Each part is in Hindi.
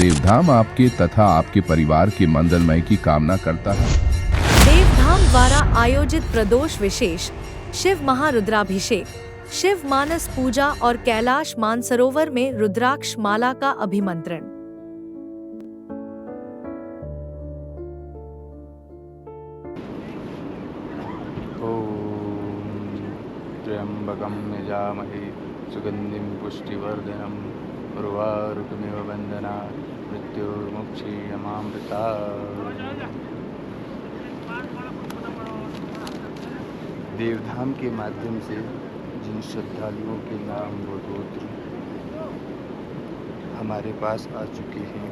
देवधाम आपके तथा आपके परिवार के मंगलमय की कामना करता है। देवधाम द्वारा आयोजित प्रदोष विशेष शिव महारुद्राभिषेक, शिव मानस पूजा और कैलाश मानसरोवर में रुद्राक्ष माला का अभिमंत्रण। त्र्यंबकं यजामहे सुगंधिं पुष्टिवर्धनम् उर्वारुकमिव बन्धनात् मृत्युर्मुक्षीयमामृतात्। देवधाम के माध्यम से जिन श्रद्धालुओं के नाम व गोत्र हमारे पास आ चुके हैं,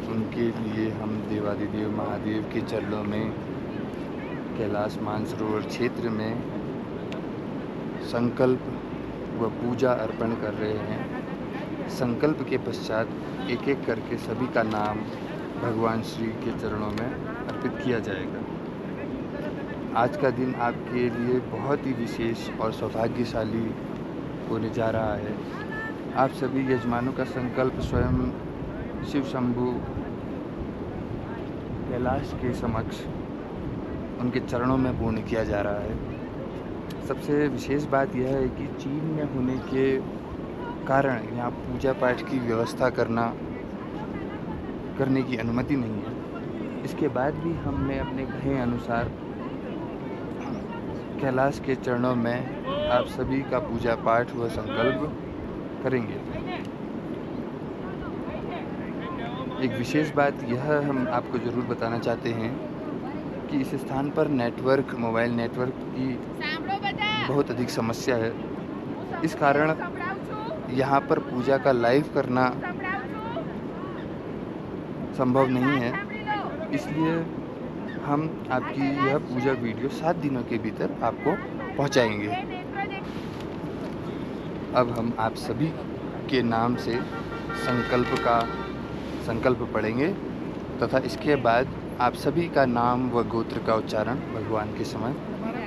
उनके लिए हम देवादिदेव महादेव के चरणों में कैलाश मानसरोवर क्षेत्र में संकल्प व पूजा अर्पण कर रहे हैं। संकल्प के पश्चात एक एक करके सभी का नाम भगवान श्री के चरणों में अर्पित किया जाएगा। आज का दिन आपके लिए बहुत ही विशेष और सौभाग्यशाली होने जा रहा है। आप सभी यजमानों का संकल्प स्वयं शिव शंभु कैलाश के समक्ष उनके चरणों में पूर्ण किया जा रहा है। सबसे विशेष बात यह है कि चीन में होने के कारण यहाँ पूजा पाठ की व्यवस्था करने की अनुमति नहीं है। इसके बाद भी हमने अपने कहे अनुसार कैलाश के चरणों में आप सभी का पूजा पाठ व संकल्प करेंगे। एक विशेष बात यह हम आपको ज़रूर बताना चाहते हैं कि इस स्थान पर मोबाइल नेटवर्क की बहुत अधिक समस्या है। इस कारण यहाँ पर पूजा का लाइव करना संभव नहीं है, इसलिए हम आपकी यह पूजा वीडियो 7 दिनों के भीतर आपको पहुँचाएंगे। अब हम आप सभी के नाम से संकल्प पढ़ेंगे तथा इसके बाद आप सभी का नाम व गोत्र का उच्चारण भगवान के समय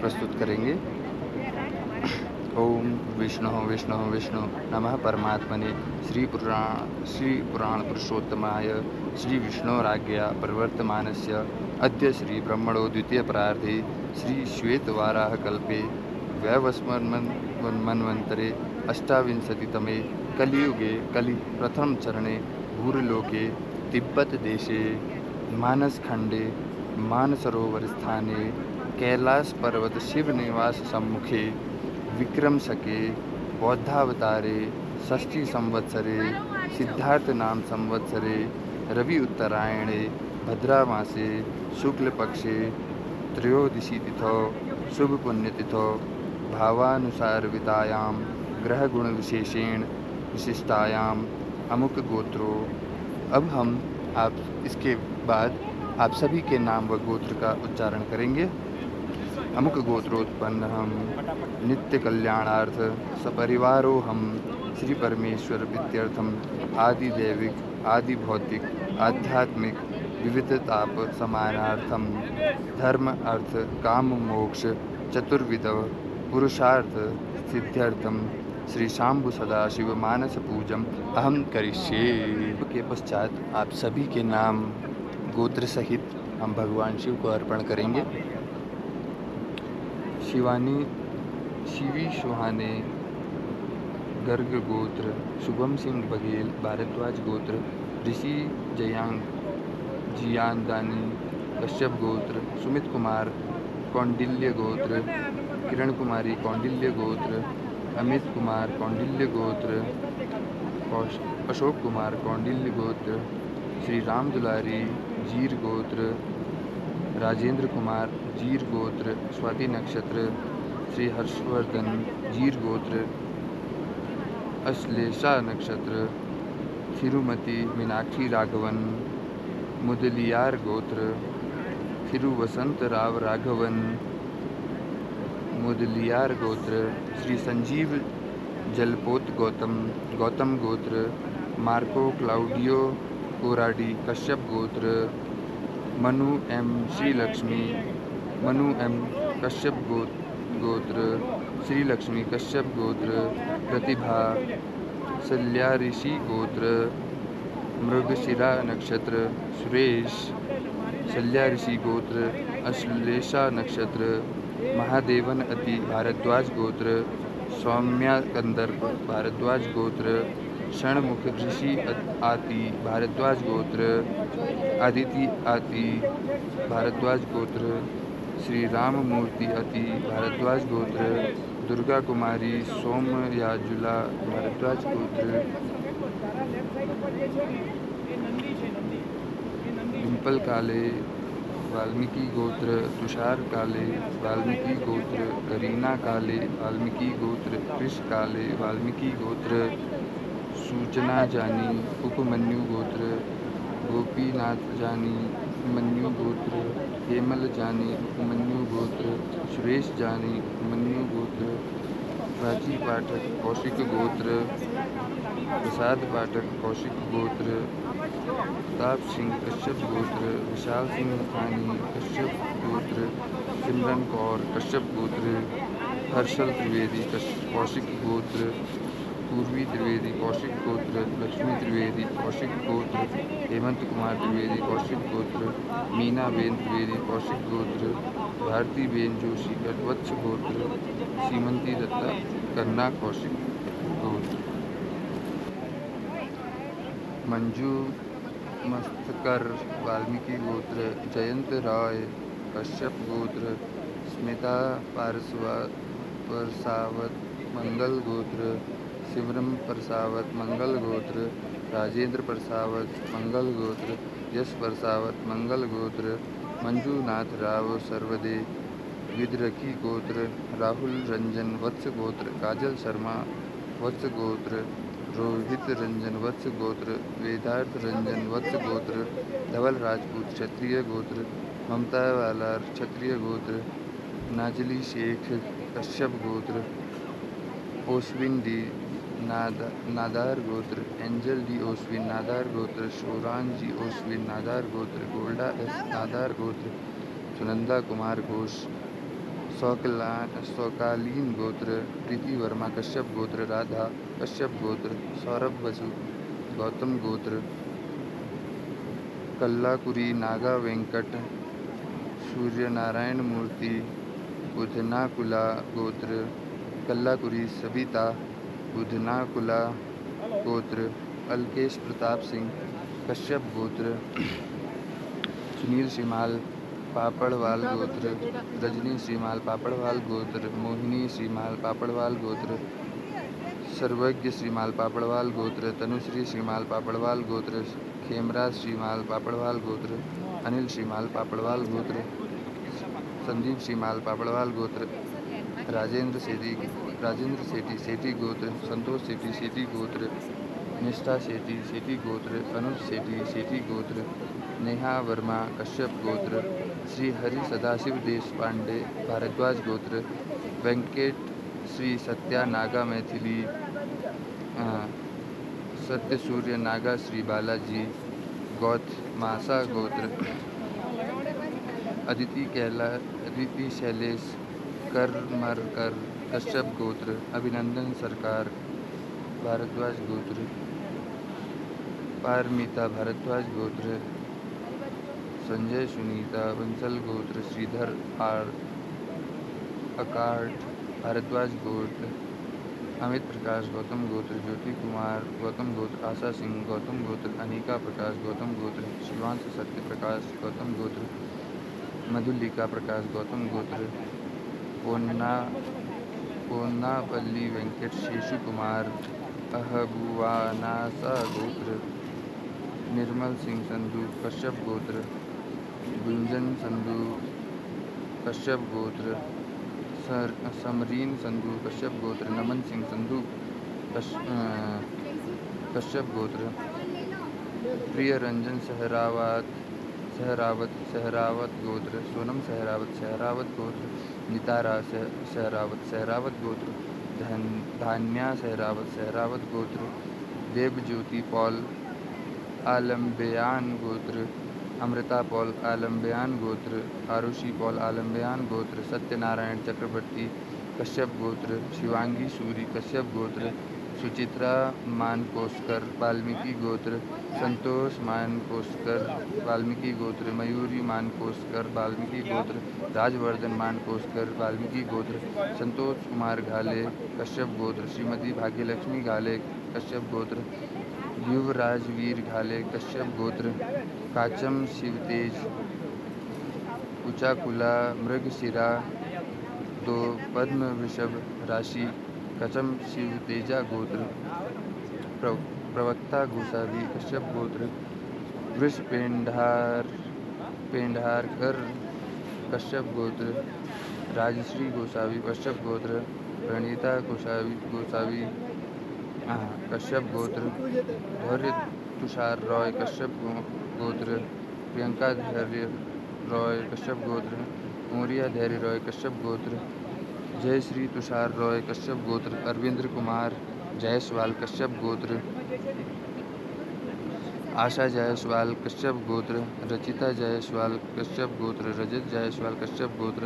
प्रस्तुत करेंगे। ओम विष्णु विष्णु विष्णु नमः परमात्मने श्री पुराण पुरुषोत्तमाय श्री विष्णोराज्ञया प्रवर्तमानस्य अद्य श्री ब्रह्मणो द्वितीय प्रार्थे श्री श्वेतवाराह कल्पे वैवस्वन्मन्वन्तरे अष्टाविंशतितमे कलियुगे कलि प्रथम चरणे भूर्लोके तिब्बत देशे मानसखंडे मानसरोवर स्थाने कैलाश पर्वत शिवनिवास सम्मुखे विक्रम शके बौद्धावतारे षष्ठी संवत्सरे सिद्धार्थ नाम संवत्सरे रवि उत्तरायणे भद्रामासे शुक्लपक्षे त्रयोदशी तिथौ शुभ पुण्यतिथौ भावानुसारवितायां ग्रहगुण विशेषेण विशिष्टायाम अमुक गोत्रो। अब हम इसके बाद आप सभी के नाम व गोत्र का उच्चारण करेंगे। अमुक गोत्रोत्पन्न हम नित्य कल्याणार्थ सपरिवारो हम श्री परमेश्वर विद्यार्थम आदि दैविक आदि भौतिक आध्यात्मिक विविधताप समानार्थम धर्म अर्थ काम मोक्ष चतुर्विध पुरुषार्थ सिद्ध्यर्थम श्री शाम्भु सदाशिव मानस पूजम अहम करिष्ये। के पश्चात आप सभी के नाम गोत्र सहित हम भगवान शिव को अर्पण करेंगे। शिवी सुहाने गर्ग गोत्र, शुभम सिंह बघेल भारद्वाज गोत्र, ऋषि जियांदानी कश्यप गोत्र, सुमित कुमार कौंडिल्य गोत्र, किरण कुमारी कौंडिल्य गोत्र, अमित कुमार कौंडिल्य गोत्र, अशोक कुमार कौंडिल्य गोत्र, श्री राम दुलारी जीर गोत्र, राजेंद्र कुमार जीर गोत्र, स्वाति नक्षत्र, श्री हर्षवर्धन जीर गोत्र, अश्लेषा नक्षत्र, थिरुमती मीनाक्षी राघवन मुदलियार गोत्र, थिरुवसंत राव राघवन मुदलियार गोत्र, श्री संजीव जलपोत गौतम गोत्र, मार्को क्लाउडियो कोराडी कश्यप गोत्र, मनु एम श्रीलक्ष्मी मनु एम कश्यप गोत्र, श्री लक्ष्मी कश्यप गोत्र, प्रतिभा सल्या ऋषि गोत्र, मृगशिरा नक्षत्र सुरेश। शल्या ऋषि गोत्र अश्लेषा नक्षत्र महादेवन अति भारद्वाज गोत्र। सौम्या कंदर्प भारद्वाज गोत्र। षणमुख ऋषि आति भारद्वाज गोत्र। आदिति आति भारद्वाज गोत्र। श्री राम मूर्ति अति भारद्वाज गोत्र। दुर्गा कुमारी सोमयाजुला भारद्वाज गोत्र। डिम्पल काले वाल्मीकि गोत्र। तुषार काले वाल्मीकि गोत्र। करीना काले वाल्मीकि गोत्र। कृष काले वाल्मीकि गोत्र। सूचना जानी उपमन्यु गोत्र। गोपीनाथ जानी उपमन्यु गोत्र। हेमल जानी उपमन्यु गोत्र। सुरेश जानी उपमन्यु गोत्र। प्राची पाठक कौशिक गोत्र। प्रसाद पाठक कौशिक गोत्र। प्रताप सिंह कश्यप गोत्र। विशाल सिंह मथानी कश्यप गोत्र। सिमरन कौर कश्यप गोत्र। हर्षल त्रिवेदी कौशिक गोत्र। पूर्वी त्रिवेदी कौशिक गोत्र। लक्ष्मी त्रिवेदी कौशिक गोत्र। हेमंत कुमार त्रिवेदी कौशिक गोत्र। मीना बेन त्रिवेदी कौशिक गोत्र। भारती बेन जोशी वत्स गोत्र। सीमंती दत्ता कन्ना कौशिक गोत्र। मंजू मस्तकर वाल्मीकि गोत्र। जयंत राय कश्यप गोत्र। स्मिता परसावत मंगल गोत्र। शिवरम परसावत मंगल गोत्र। राजेंद्र परसावत मंगल गोत्र। यश परसावत मंगल गोत्र। मंजूनाथ राव सर्वदे विदरखी गोत्र। राहुल रंजन वत्स गोत्र। काजल शर्मा वत्स गोत्र। रोहित रंजन वत्स गोत्र। वेदार्थ रंजन वत्स गोत्र। धवल राजपूत क्षत्रिय गोत्र। ममता वाला क्षत्रिय गोत्र। नाजली शेख कश्यप गोत्र। ओसविन डी नादार गोत्र। एंजल डी ओसविन नादार गोत्र। शोरान जी ओसविन नादार गोत्र। गोल्डा एस नादार गोत्र। सुनंदा कुमार घोष सौकालीन गोत्र। प्रीति वर्मा कश्यप गोत्र। राधा कश्यप गोत्र। सौरभ बसु गौतम गोत्र। कल्लाकुरी नागा वेंकट सूर्यनारायण मूर्ति बुधनाकुला गोत्र। कल्लाकुरी सविता बुधनाकुला गोत्र। अलकेश प्रताप सिंह कश्यप गोत्र। सुनील श्रीमाल पापड़वाल गोत्र। रजनी श्रीमाल पापड़वाल गोत्र। मोहिनी श्रीमाल पापड़वाल गोत्र। सर्वज्ञ श्रीमाल पापड़वाल गोत्र। तनुश्री श्रीमाल पापड़वाल गोत्र। खेमराज श्रीमाल पापड़वाल गोत्र। अनिल श्रीमाल पापड़वाल गोत्र। संदीप श्रीमाल पापड़वाल गोत्र। राजेंद्र सेठी सेठी गोत्र। संतोष सेठी सेठी गोत्र। निष्ठा सेठी सेठी गोत्र। अनुज सेठी सेठी गोत्र। नेहा वर्मा कश्यप गोत्र। श्री हरि सदाशिव देश पांडे भारद्वाज गोत्र। वेंकट श्री सत्या नागा मैथिली सत्य सूर्य नागा श्री बालाजी गौतमासा गोत्र। अदिति शैलेश करमरकर कश्यप गोत्र। अभिनंदन सरकार भारद्वाज गोत्र। पारमिता भारद्वाज गोत्र। संजय सुनीता बंसल गोत्र। श्रीधर अकार्ड भारद्वाज गोत्र। अमित प्रकाश गौतम गोत्र। ज्योति कुमार गौतम गोत्र। आशा सिंह गौतम गोत्र। अनिका प्रकाश गौतम गोत्र। शिवांश सत्य प्रकाश गौतम गोत्र। मधुलिका प्रकाश गौतम गोत्र। पोन्नापल्ली वेंकट शेषु कुमार अहबुवानासा गोत्र। निर्मल सिंह संधू कश्यप गोत्र। गुंजन संधू कश्यप गोत्र। समरीन संधू कश्यप गोत्र। नमन सिंह संधू कश्यप गोत्र। प्रिय रंजन सहरावत गोत्र। सोनम सहरावत गोत्र। नितारा सहरावत गोत्र। धान्या सहरावत गोत्र। देवज्योति पॉल आलम्बयान गोत्र। अमृता पॉल आलम्बयान गोत्र। आरुषि पॉल आलम्बयान गोत्र। सत्यनारायण चक्रवर्ती कश्यप गोत्र। शिवांगी सूरी कश्यप गोत्र। सुचित्रा मानकोस्कर वाल्मीकि गोत्र, संतोष मानकोस्कर वाल्मीकि गोत्र, मयूरी मानकोस्कर वाल्मीकि गोत्र, राजवर्धन मानकोस्कर वाल्मीकि गोत्र, संतोष कुमार घाले कश्यप गोत्र, श्रीमती भाग्यलक्ष्मी घाले कश्यप गोत्र, युवराज वीर घाले कश्यप गोत्र, काचम शिवतेज उचाकुला मृगशिरा 2 पद्म वृषभ राशि कचम शिव तेजा गोत्र, प्रवक्ता गोसावी कश्यप गोत्र, वृष पेंढारकर कश्यप गोत्र, राजश्री गोसावी कश्यप गोत्र, प्रणीता गोसावी कश्यप गोत्र, धैर्य तुषार रॉय कश्यप गोत्र, प्रियंका धैर्य रॉय कश्यप गोत्र, मौर्या धैर्य रॉय कश्यप गोत्र, जयश्री तुषार रॉय कश्यप गोत्र, अरविंद्र कुमार जायसवाल कश्यप गोत्र, आशा जायसवाल कश्यप गोत्र, रचिता जायसवाल कश्यप गोत्र, रजत जायसवाल कश्यप गोत्र,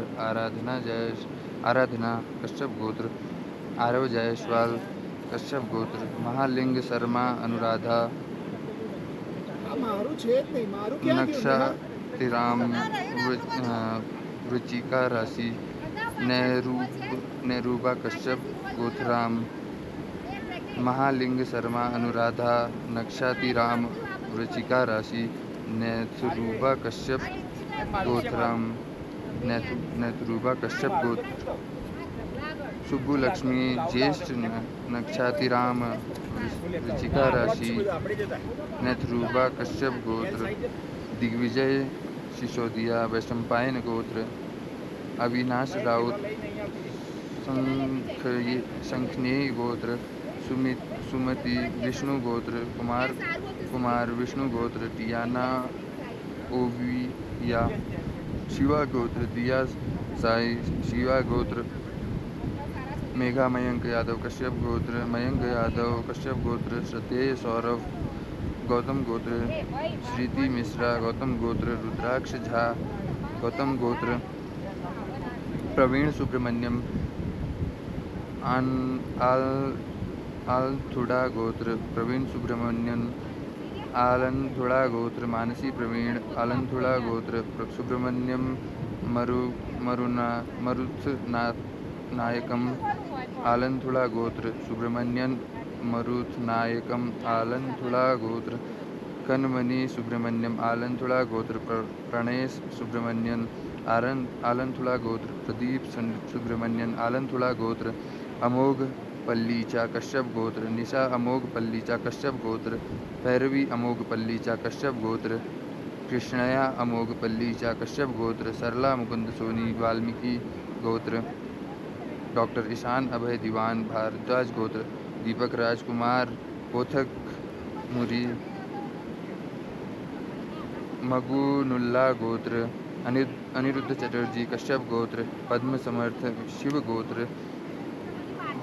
आराधना कश्यप गोत्र, आरव जायसवाल कश्यप गोत्र, महालिंग शर्मा अनुराधा नक्शा तिराम वृचिका राशि, नेहरूबा कश्यप गोथराम, महालिंग शर्मा अनुराधा नक्षातिराम वृचिका राशि, नेहरूबा कश्यप गोथराम, नेहरूबा कश्यप गोत्र, सुब्बू लक्ष्मी ज्येष्ठ नक्षातिराम वृचिका राशि, नेहरूबा कश्यप गोत्र, दिग्विजय सिसोदिया वैशंपायन गोत्र, अविनाश राउत शंखनेय गोत्र, सुमति विष्णु गोत्र, कुमार विष्णु गोत्र, टियाना ओविया शिवा गोत्र, दिया साई शिवा गोत्र, मेघा मयंक यादव कश्यप गोत्र, मयंक यादव कश्यप गोत्र, श्रद्धेय सौरभ गौतम गोत्र, श्रीति मिश्रा गौतम गोत्र, रुद्राक्ष झा गौतम गोत्र, प्रवीण सुब्रमण्यम आलथुड़ा गोत्र, प्रवीण सुब्रमण्यन आलनथुड़ा गोत्र, मानसी प्रवीण आलनथुड़ा गोत्र, सुब्रमण्यम मरुथ नायकम आलनथुड़ा गोत्र, सुब्रमण्यन मरुथ नायकम आलनथुड़ा गोत्र, कनमणि सुब्रमण्यम आलनथुड़ा गोत्र, प्रणेश सुब्रमण्यन आलनथुड़ा गोत्र, प्रदीप सुब्रमण्यन आलनथुड़ा गोत्र, अमोघ पल्लीचा कश्यप गोत्र, निशा अमोघ पल्लीचा कश्यप गोत्र, भैरवी अमोघ पल्लीचा कश्यप गोत्र, कृष्णया अमोघ पल्लीचा कश्यप गोत्र, सरला मुकुंद सोनी वाल्मीकि गोत्र, डॉक्टर ईशान अभय दीवान भारद्वाज गोत्र, दीपक राजकुमार पोथक मुरी मगुनुल्ला गोत्र, अनिरुद्ध चटर्जी कश्यप गोत्र, पद्म समर्थ शिव गोत्र,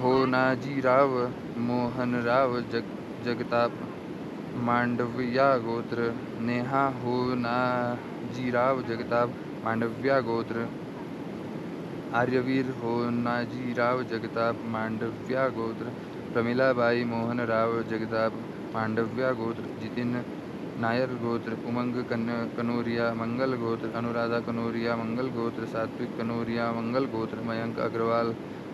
होनाजीराव मोहनराव जगताप मांडविया गोत्र, नेहा होनाजीराव जगताप मांडव्या गोत्र, आर्यवीर होनाजीराव जगताप मांडव्या गोत्र, प्रमिलाबाई मोहनराव जगताप मांडव्या गोत्र, जितिन नायर गोत्र, उमंग कनोरिया मंगल गोत्र, अनुराधा कनोरिया मंगल गोत्र, सात्विक कनोरिया मंगल गोत्र, मयंक अग्रवाल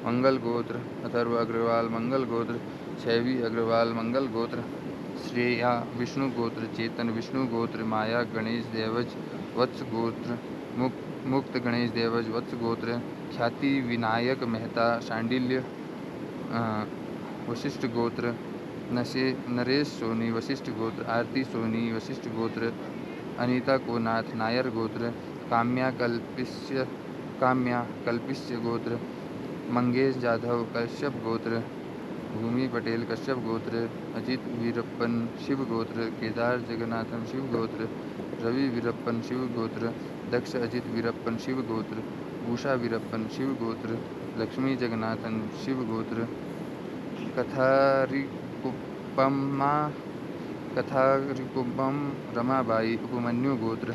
मंगल गोत्र, अथर्व अग्रवाल मंगल गोत्र, शैवी अग्रवाल मंगल गोत्र, श्रेया विष्णु गोत्र, चेतन विष्णु गोत्र, माया गणेश देवज वत्स गोत्र, मुक्त गणेश देवज वत्स गोत्र, ख्याति विनायक मेहता शांडिल्य वशिष्ठ गोत्र, नरेश सोनी वशिष्ठ गोत्र, आरती सोनी वशिष्ठ गोत्र, अनीता कोनाथ नायर गोत्र, काम्या कल्पिष्य गोत्र, मंगेश जाधव कश्यप गोत्र, भूमि पटेल कश्यप गोत्र, अजित वीरप्पन शिव गोत्र, केदार जगन्नाथन शिव गोत्र, रवि वीरप्पन शिव गोत्र, दक्ष अजित वीरप्पन शिव गोत्र, उषा वीरप्पन शिव गोत्र, लक्ष्मी जगन्नाथन शिव गोत्र, कथारिकुप्पम रमाबाई उपमन्यु गोत्र,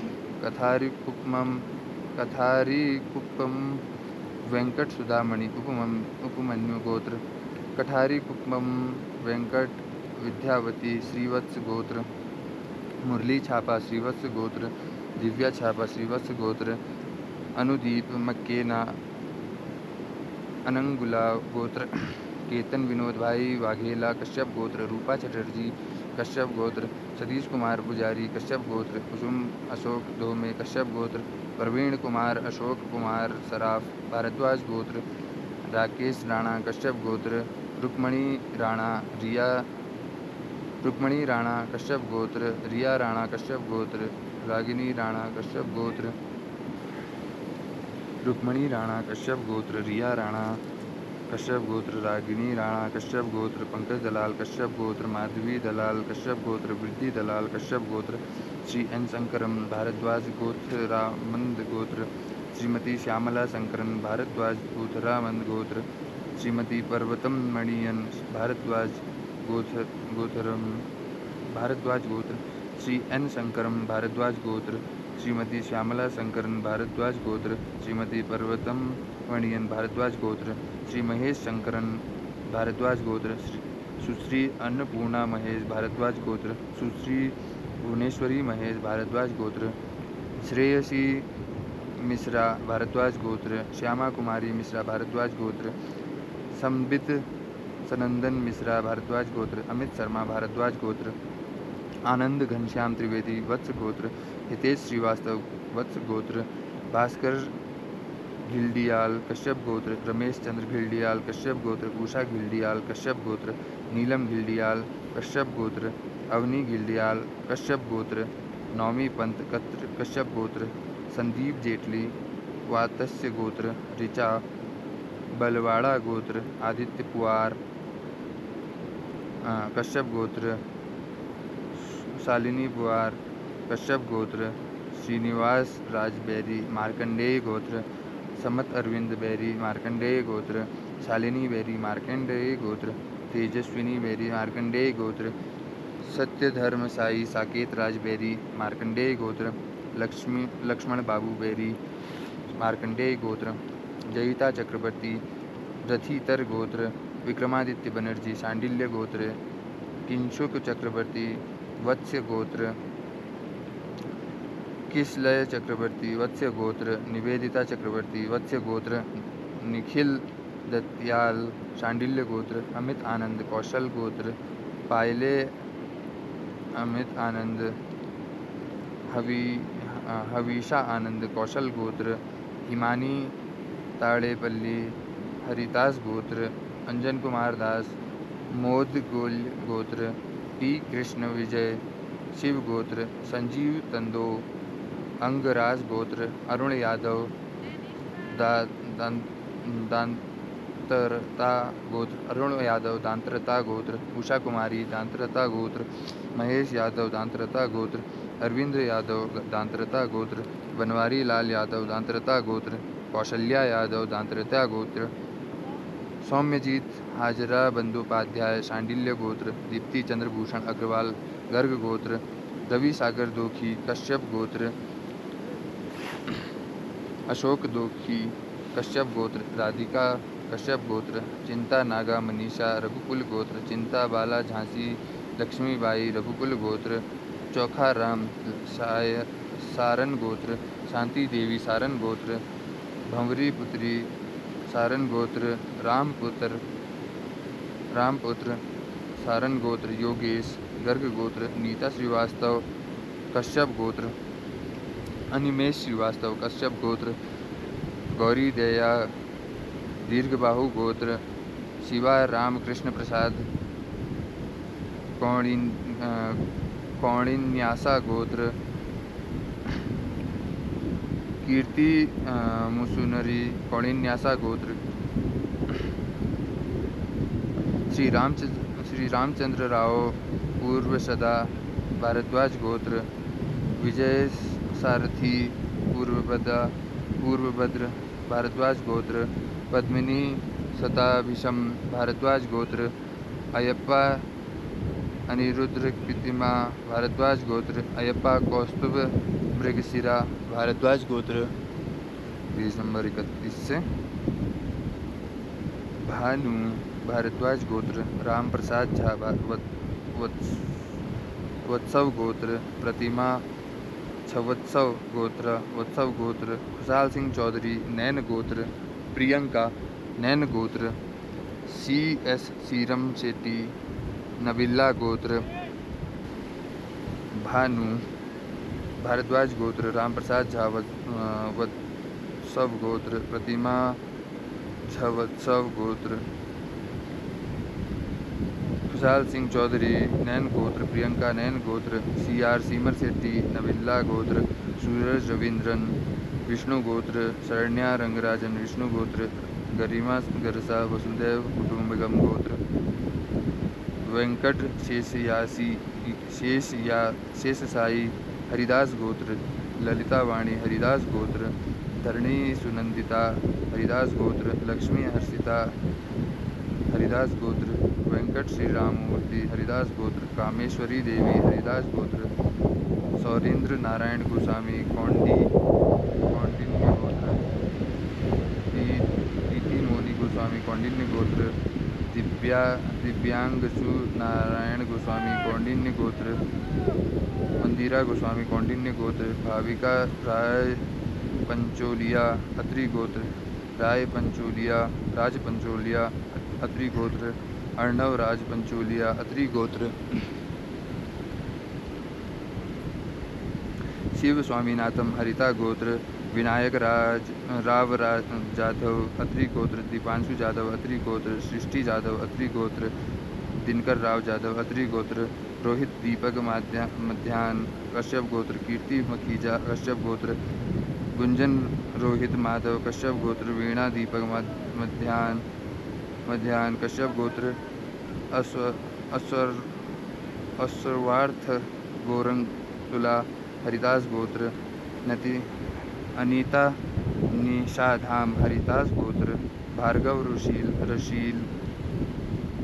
कथारिकुप्पम वेंकट सुधामणि उपमन्यु गोत्र, कठारी कुप्पम वेंकट विद्यावती श्रीवत्स गोत्र, मुरली छापा श्रीवत्स गोत्र, दिव्या छापा श्रीवत्स गोत्र, अनुदीप मक्केना अनंगुला गोत्र, केतन विनोद भाई वाघेला कश्यप गोत्र, रूपा चटर्जी कश्यप गोत्र, सतीश कुमार पुजारी कश्यप गोत्र, कुसुम अशोक धोमे कश्यप गोत्र, प्रवीण कुमार अशोक कुमार सराफ भारद्वाज गोत्र, राकेश राणा कश्यप गोत्र, रुक्मणी राणा कश्यप गोत्र, रिया राणा कश्यप गोत्र, रागिनी राणा कश्यप गोत्र, रुक्मणी राणा कश्यप गोत्र, रिया राणा कश्यप गोत्र, रागिनी राणा कश्यप गोत्र, पंकज दलाल कश्यप गोत्र, माधवी दलाल कश्यप गोत्र, वृद्धि दलाल कश्यप गोत्र, श्री एन शंकरम भारद्वाज गोत्रामंद गोत्र, श्रीमती श्यामला शंकरन भारद्वाज गोत्रामंद गोत्र, श्रीमती पर्वतम मणियन भारद्वाज गोत्रम भारद्वाज गोत्र, श्री एन शंकरम भारद्वाज गोत्र, श्रीमती श्यामला शंकरन भारद्वाज गोत्र, श्रीमती पर्वतम मणियन भारद्वाज गोत्र, श्री महेश शंकरन भारद्वाज गोत्र, सुश्री अन्नपूर्णा महेश भारद्वाज गोत्र, सुश्री भुवनेश्वरी महेश भारद्वाज गोत्र, श्रेयसी मिश्रा भारद्वाज गोत्र, श्यामा कुमारी मिश्रा भारद्वाज गोत्र, संबित सनंदन मिश्रा भारद्वाज गोत्र, अमित शर्मा भारद्वाज गोत्र, आनंद घनश्याम त्रिवेदी वत्स गोत्र, हितेश श्रीवास्तव वत्स गोत्र, भास्कर घिल्डियाल कश्यप गोत्र, रमेश चंद्र घिल्डियाल कश्यप गोत्र, उषा घिल्डियाल कश्यप गोत्र, नीलम घिल्डियाल कश्यप गोत्र, अवनी घिल्डियाल कश्यप गोत्र, नौमी पंत कश्यप गोत्र, संदीप जेटली वात्स्य गोत्र, ऋचा बलवाड़ा गोत्र, आदित्य पुआर कश्यप गोत्र, शालिनी पुआर कश्यप गोत्र, श्रीनिवास राज बैरी मार्कंडेय गोत्र, समत अरविंद बैरी मार्कंडेय गोत्र, शालिनी बैरी मार्कंडेय गोत्र, तेजस्विनी बैरी मार्कंडेय गोत्र, सत्यधर्म साई साकेत राज बैरी मार्कंडेय गोत्र, लक्ष्मण बाबू बैरी मार्कंडेय गोत्र, जयिता चक्रवर्ती रथितर गोत्र, विक्रमादित्य बनर्जी शांडिल्य गोत्र, किंशुक चक्रवर्ती वत्स्य गोत्र, किसलय चक्रवर्ती वत्स्य गोत्र, निवेदिता चक्रवर्ती वत्स्य गोत्र, निखिल दत्याल शांडिल्य गोत्र, अमित आनंद कौशल गोत्र, पायले अमित आनंद हवीशा आनंद कौशल गोत्र, हिमानी ताड़ेपल्ली हरिदास गोत्र, अंजन कुमार दास मोद गोत्र, टी कृष्ण विजय शिव गोत्र, संजीव तंदो अंगराज गोत्र, अरुण यादव दांतरता गोत्र, अरुण यादव दांतरता गोत्र, उषा कुमारी दांतरता गोत्र, महेश यादव दांतरता गोत्र, अरविंद यादव दांतरता गोत्र, बनवारी लाल यादव दांतरता गोत्र, कौशल्या यादव दांतरता गोत्र, सौम्यजीत हाजरा बंदोपाध्याय शांडिल्य गोत्र, दीप्ति चंद्रभूषण अग्रवाल गर्ग गोत्र, रवि सागर दोखी कश्यप गोत्र, अशोक दोखी कश्यप गोत्र, राधिका कश्यप गोत्र, चिंता नागा मनीषा रघुकुल गोत्र, चिंता बाला झांसी लक्ष्मीबाई रघुकुल गोत्र, चौखा राम सारन गोत्र, शांति देवी सारन गोत्र, भंवरी पुत्री सारन गोत्र, रामपुत्र सारन गोत्र, योगेश गर्ग गोत्र, नीता श्रीवास्तव कश्यप गोत्र, अनिमेश श्रीवास्तव कश्यप गोत्र, गौरी दया दीर्घबाहु गोत्र, शिवा रामकृष्ण प्रसाद कौणिन्यासा गोत्र, कीर्ति मुसुनरी कौणिन्यासा गोत्र, श्री रामचंद्र राव पूर्वसदा भारद्वाज गोत्र, विजय सारथी पूर्वभद्र भारद्वाज गोत्र, पद्मिनी सताभिषम भारद्वाज गोत्र, अयप्पा अनिरुद्र कृतिमा भारद्वाज गोत्र, अयप्पा कौस्तुभ मृगशिरा भारद्वाज गोत्र। पेज नंबर 31 से भानु भारद्वाज गोत्र, राम प्रसाद झा वत्सव गोत्र, प्रतिमा छवत्सव गोत्र, खुशहाल सिंह चौधरी नैन गोत्र, प्रियंका नैन गोत्र, CS सीरम शेट्टी नबिल्ला गोत्र, भानु भारद्वाज गोत्र, राम प्रसाद झा वत्सव गोत्र, प्रतिमा छवत्सव गोत्र, खुशहाल सिंह चौधरी नैन गोत्र, प्रियंका नैन गोत्र, CR सीमर शेट्टी नबिल्ला गोत्र, सूरज रविंद्रन विष्णु गोत्र, शरण्या रंगराजन विष्णु गोत्र, गरिमा गरसा वसुदेव कुटुंबकम गोत्र, वेंकट शेषसाई हरिदास गोत्र, ललिता वाणी हरिदास गोत्र, धरणी सुनंदिता हरिदास गोत्र, लक्ष्मी हर्षिता हरिदास गोत्र, वेंकट श्री राममूर्ति हरिदास गोत्र, कामेश्वरी देवी हरिदास गोत्र, सौरेंद्र नारायण गोस्वामी कौंडिन्य गोत्र, प्रीति मोनी गोस्वामी कौंडिन्य गोत्र, दिव्यांगशु नारायण गोस्वामी कौंडिन्य गोत्र, मंदिरा गोस्वामी कौंडिन्य गोत्र, भाविका राय पंचोलिया अत्रि गोत्र, राज पंचोलिया अत्रि गोत्र, अर्णव राज पंचोलिया अत्रि गोत्र, शिव स्वामीनाथम हरिता गोत्र, विनायक राव जाधव अत्रि गोत्र, दीपांशु जाधव अत्रि गोत्र, सृष्टि जाधव अत्रि गोत्र, दिनकर राव जाधव अत्रि गोत्र, रोहित दीपक मध्यान कश्यप गोत्र, कीर्ति मखीजा कश्यप गोत्र, गुंजन रोहित माधव कश्यप गोत्र, वीणा दीपक मध्यान कश्यप गोत्र, अस्वर्वार्थ गोरंग तुला हरिदास गोत्र, अनीता निषाधाम हरिदास गोत्र, भार्गव रशील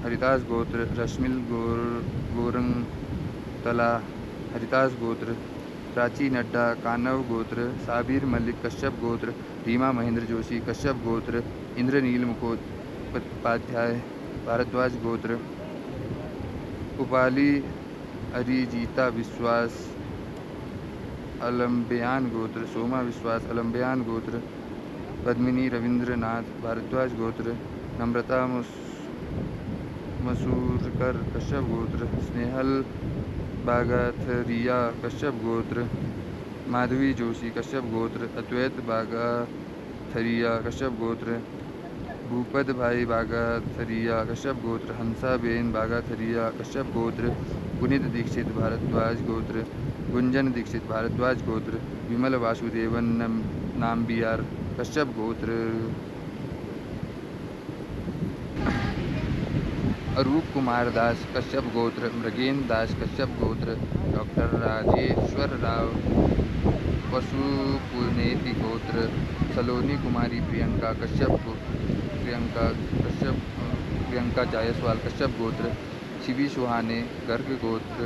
हरिदास गोत्र, रश्मिल गोरंग तला हरिदास गोत्र, प्राची नड्डा कानव गोत्र, साबिर मलिक कश्यप गोत्र, रीमा महेंद्र जोशी कश्यप गोत्र, इंद्रनील मुखोपाध्याय भारद्वाज गोत्र, उपाली अरिजीता विश्वास अलम्बयान गोत्र, सोमा विश्वास अलम्बयान गोत्र, पद्मिनी रविंद्रनाथ भारद्वाज गोत्र, नम्रता मसूरकर कश्यप गोत्र, स्नेहल बागाथरिया कश्यप गोत्र, माधवी जोशी कश्यप गोत्र, अद्वैत बागाथरिया कश्यप गोत्र, भूपत भाई बागाथरिया कश्यप गोत्र, हंसाबेन बागाथरिया कश्यप गोत्र, पुनीत दीक्षित भारद्वाज गोत्र, गुंजन दीक्षित भारद्वाज गोत्र, विमल वासुदेवन नाम्बियार कश्यप गोत्र, अरूप कुमार दास कश्यप गोत्र, मृगेंद्र दास कश्यप गोत्र, डॉक्टर राजेश्वर राव पशुपुनेति गोत्र, सलोनी कुमारी प्रियंका जायसवाल कश्यप गोत्र, शिवी सुहाने गर्ग गोत्र,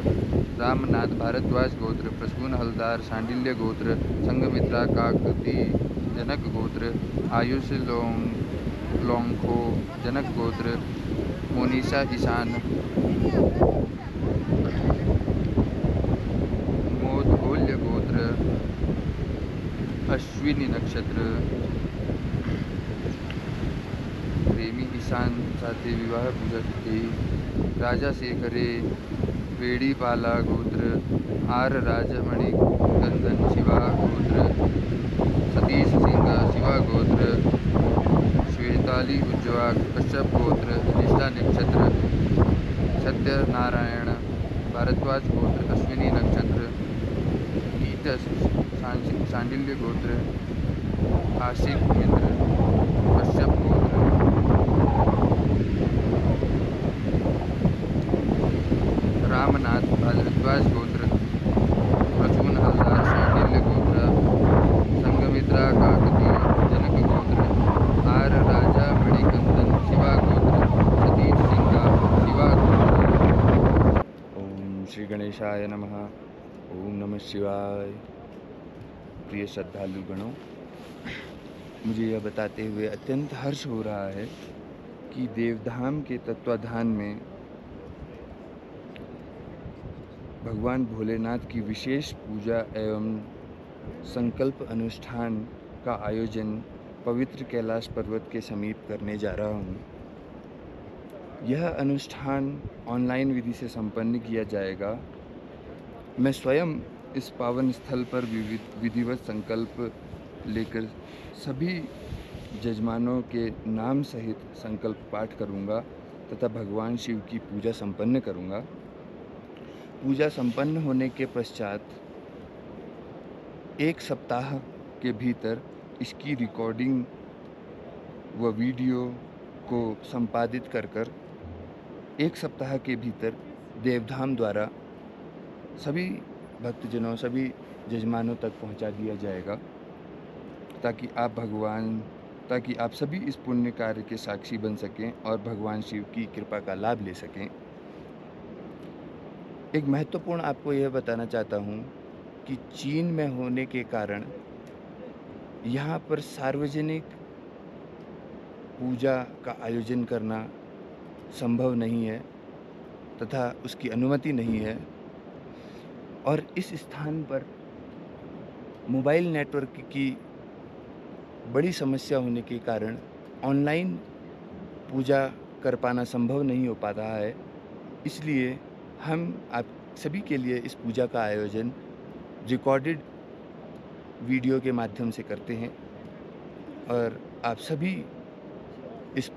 रामनाथ भारद्वाज गोत्र, प्रसून हलदार सांडिल्य गोत्र, संगमित्रा काकती जनक गोत्र, आयुष लोंखो जनक गोत्र, मोनिशा ईशान मोदगोल्य गोत्र, अश्विनी नक्षत्र, प्रेमी ईशान साथे विवाह पूजा की, राजा शेखरे वेड़ीपाला गोत्र, आर राजमणि गंधन शिवा गोत्र, सतीश सिंह शिवा गोत्र, श्वेताली उज्ज्वा कश्यप गोत्र, निष्ठा नक्षत्र, सत्यनारायण भारद्वाज गोत्र, अश्विनी नक्षत्र, गीत सांडिल्य गोत्र, आशिक मित्र कश्यप गोत्र, रामनाथ भारद्वाज गोत्र, प्रसून हलदार सांडिल्य गोत्र, संगमित्रा काकती जनक गोत्र, आर राजा मणिकंदन शिवा गोत्र, सतीश सिंह शिवा गोत्र। ओम श्री गणेशाय नमः। ओम नमः शिवाय। प्रिय श्रद्धालु गणों, मुझे यह बताते हुए अत्यंत हर्ष हो रहा है कि देवधाम के तत्वाधान में भगवान भोलेनाथ की विशेष पूजा एवं संकल्प अनुष्ठान का आयोजन पवित्र कैलाश पर्वत के समीप करने जा रहा हूँ। यह अनुष्ठान ऑनलाइन विधि से संपन्न किया जाएगा। मैं स्वयं इस पावन स्थल पर विधिवत संकल्प लेकर सभी जजमानों के नाम सहित संकल्प पाठ करूँगा तथा भगवान शिव की पूजा संपन्न करूँगा। पूजा संपन्न होने के पश्चात 1 सप्ताह के भीतर इसकी रिकॉर्डिंग व वीडियो को संपादित कर 1 सप्ताह के भीतर देवधाम द्वारा सभी भक्तजनों, सभी जजमानों तक पहुंचा दिया जाएगा, ताकि आप सभी इस पुण्य कार्य के साक्षी बन सकें और भगवान शिव की कृपा का लाभ ले सकें। एक महत्वपूर्ण आपको यह बताना चाहता हूँ कि चीन में होने के कारण यहाँ पर सार्वजनिक पूजा का आयोजन करना संभव नहीं है तथा उसकी अनुमति नहीं है, और इस स्थान पर मोबाइल नेटवर्क की बड़ी समस्या होने के कारण ऑनलाइन पूजा कर पाना संभव नहीं हो पा रहा है। इसलिए हम आप सभी के लिए इस पूजा का आयोजन रिकॉर्डेड वीडियो के माध्यम से करते हैं और आप सभी इस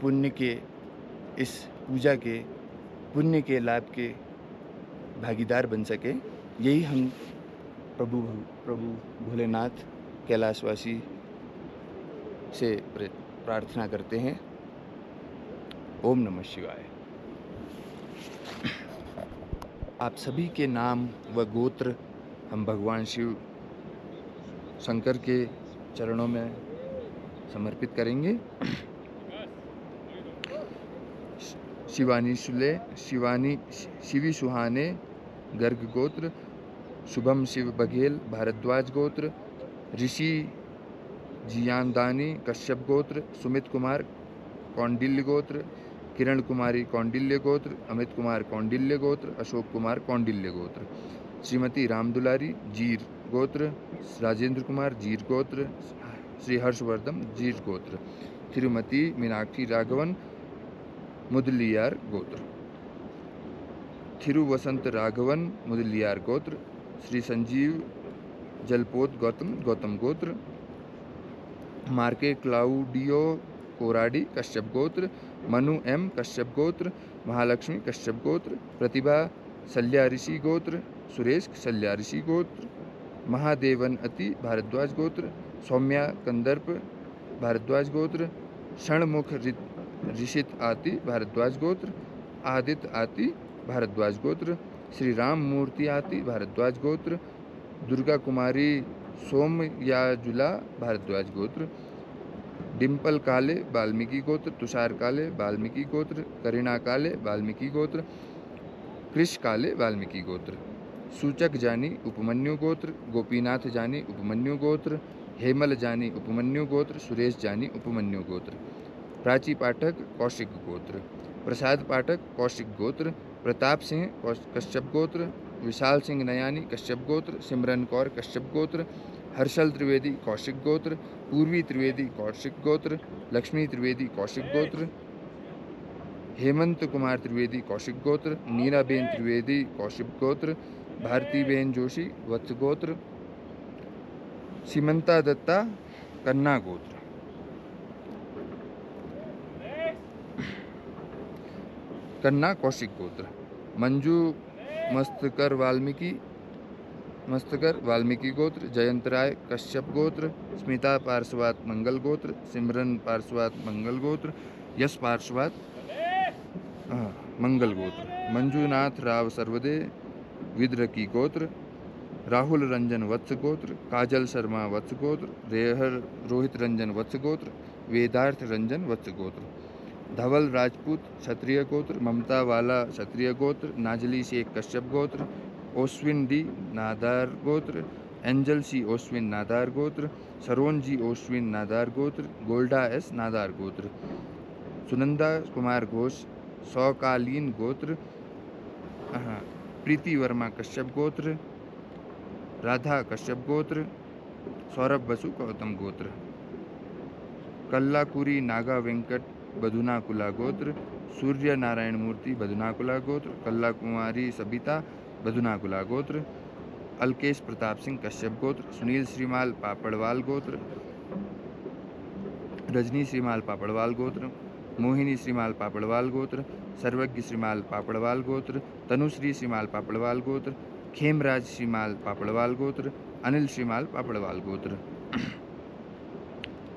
पूजा के पुण्य के लाभ के भागीदार बन सके। यही हम प्रभु भोलेनाथ कैलाशवासी से प्रार्थना करते हैं। ओम नमः शिवाय। आप सभी के नाम व गोत्र हम भगवान शिव शंकर के चरणों में समर्पित करेंगे। शिवानी शुले, शिवी सुहाने गर्ग गोत्र, शुभम शिव बघेल भारद्वाज गोत्र, ऋषि जियानदानी कश्यप गोत्र, सुमित कुमार कौंडिल्य गोत्र, किरण कुमारी कौंडिल्य गोत्र, अमित कुमार कौंडिल्य गोत्र, अशोक कुमार कौंडिल्य गोत्र, श्रीमती रामदुलारी जीर गोत्र, राजेंद्र कुमार जीर गोत्र, श्री हर्षवर्धन जीर गोत्र, श्रीमती मीनाक्षी राघवन मुदलियार गोत्र, थिरुवसंत राघवन मुदलियार गोत्र, श्री संजीव जलपोत गौतम गोत्र, मार्के क्लाउडियो कोराडी कश्यप गोत्र, मनु एम कश्यप गोत्र, महालक्ष्मी कश्यप गोत्र, प्रतिभा सल्या ऋषि गोत्र, सुरेश सल्या ऋषि गोत्र, महादेवन अति भारद्वाज गोत्र, सौम्या कंदर्प भारद्वाज गोत्र, षणमुख ऋषित आति भारद्वाज गोत्र, आदित्य आति भारद्वाज गोत्र, श्री राम मूर्ति आति भारद्वाज गोत्र, दुर्गा कुमारी सोमयाजुला भारद्वाज गोत्र, डिम्पल काले वाल्मीकि गोत्र, तुषार काले वाल्मीकि गोत्र, करीना काले वाल्मीकि गोत्र, कृष काले वाल्मीकि गोत्र, सूचक जानी उपमन्यु गोत्र, गोपीनाथ जानी उपमन्यु गोत्र, हेमल जानी उपमन्यु गोत्र, सुरेश जानी उपमन्यु गोत्र, प्राची पाठक कौशिक गोत्र, प्रसाद पाठक कौशिक गोत्र, प्रताप सिंह कश्यप गोत्र, विशाल सिंह नयानी कश्यप गोत्र, सिमरन कौर कश्यप गोत्र, हर्षल त्रिवेदी कौशिक गोत्र, पूर्वी त्रिवेदी कौशिक गोत्र, लक्ष्मी त्रिवेदी कौशिक गोत्र, हेमंत कुमार त्रिवेदी कौशिक गोत्र, नीराबेन त्रिवेदी कौशिक गोत्र, भारतीबेन जोशी वत्स गोत्र, सीमंता दत्ता कन्ना गोत्र, कन्ना कौशिक गोत्र, मंजू मस्तकर वाल्मीकि गोत्र, जयंत राय कश्यप गोत्र, स्मिता पार्श्वात मंगल गोत्र, सिमरन पार्श्वात मंगल गोत्र, यश पार्श्वात मंगल गोत्र, मंजूनाथ राव सर्वदे विद्रकी गोत्र, राहुल रंजन वत्स गोत्र, काजल शर्मा वत्स गोत्र, रेहर रोहित रंजन वत्स गोत्र, वेदार्थ रंजन वत्स गोत्र, धवल राजपूत क्षत्रिय गोत्र, ममता वाला क्षत्रिय गोत्र, नाजली शेख कश्यप गोत्र, ओस्विन डी नादार गोत्र, एंजल सी ओस्विन नादार गोत्र, सरोन जी ओस्विन नादार गोत्र, गोल्डा एस नादार गोत्र, सुनंदा कुमार घोष सौकालीन गोत्र। प्रीति वर्मा कश्यप गोत्र। राधा कश्यप गोत्र। सौरभ बसु गौतम गोत्र। कल्लाकुरी नागा वेंकट बधुनाकुला गोत्र। सूर्य नारायण मूर्ति बधुनाकुला गोत्र। कल्ला कुमारी सबिता बधुनाकुला गोत्र। अलकेश प्रताप सिंह कश्यप गोत्र। सुनील श्रीमाल पापड़वाल गोत्र। रजनी श्रीमाल पापड़वाल गोत्र। मोहिनी श्रीमाल पापड़वाल गोत्र। सर्वज्ञ श्रीमाल पापड़वाल गोत्र। तनुश्री श्रीमाल पापड़वाल गोत्र। खेमराज श्रीमाल पापड़वाल गोत्र। अनिल श्रीमाल पापड़वाल गोत्र।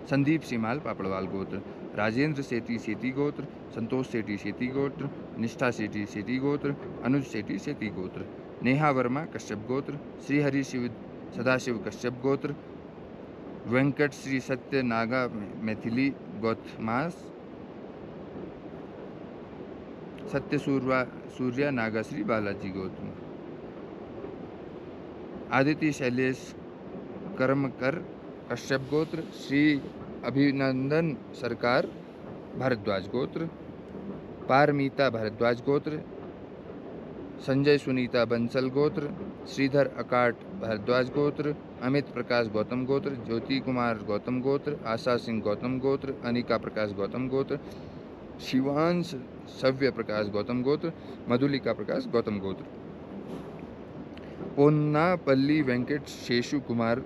संदीप श्रीमाल पापड़वाल गोत्र। राजेंद्र सेठी सेठी गोत्र। संतोष सेठी सेठी गोत्र। निष्ठा सेठी सेठी गोत्र। अनुज सेठी सेठी गोत्र। नेहा वर्मा कश्यप गोत्र। श्रीहरि शिव सदाशिव कश्यप गोत्र। वेंकट श्री सत्य नागा मैथिली गौतमास। सत्य सूर्या नागा श्री बालाजी गौतम। आदित्य शैलेश कर्मकर कश्यप गोत्र। श्री अभिनंदन सरकार भारद्वाज गोत्र। पारमीता भारद्वाज गोत्र। संजय सुनीता बंसल गोत्र। श्रीधर अकाट भारद्वाज गोत्र। अमित प्रकाश गौतम गोत्र। ज्योति कुमार गौतम गोत्र। आशा सिंह गौतम गोत्र। अनिका प्रकाश गौतम गोत्र। शिवांश सव्य प्रकाश गौतम गोत्र। मधुलिका प्रकाश गौतम गोत्र। पोन्नापल्ली वेंकट शेषु कुमार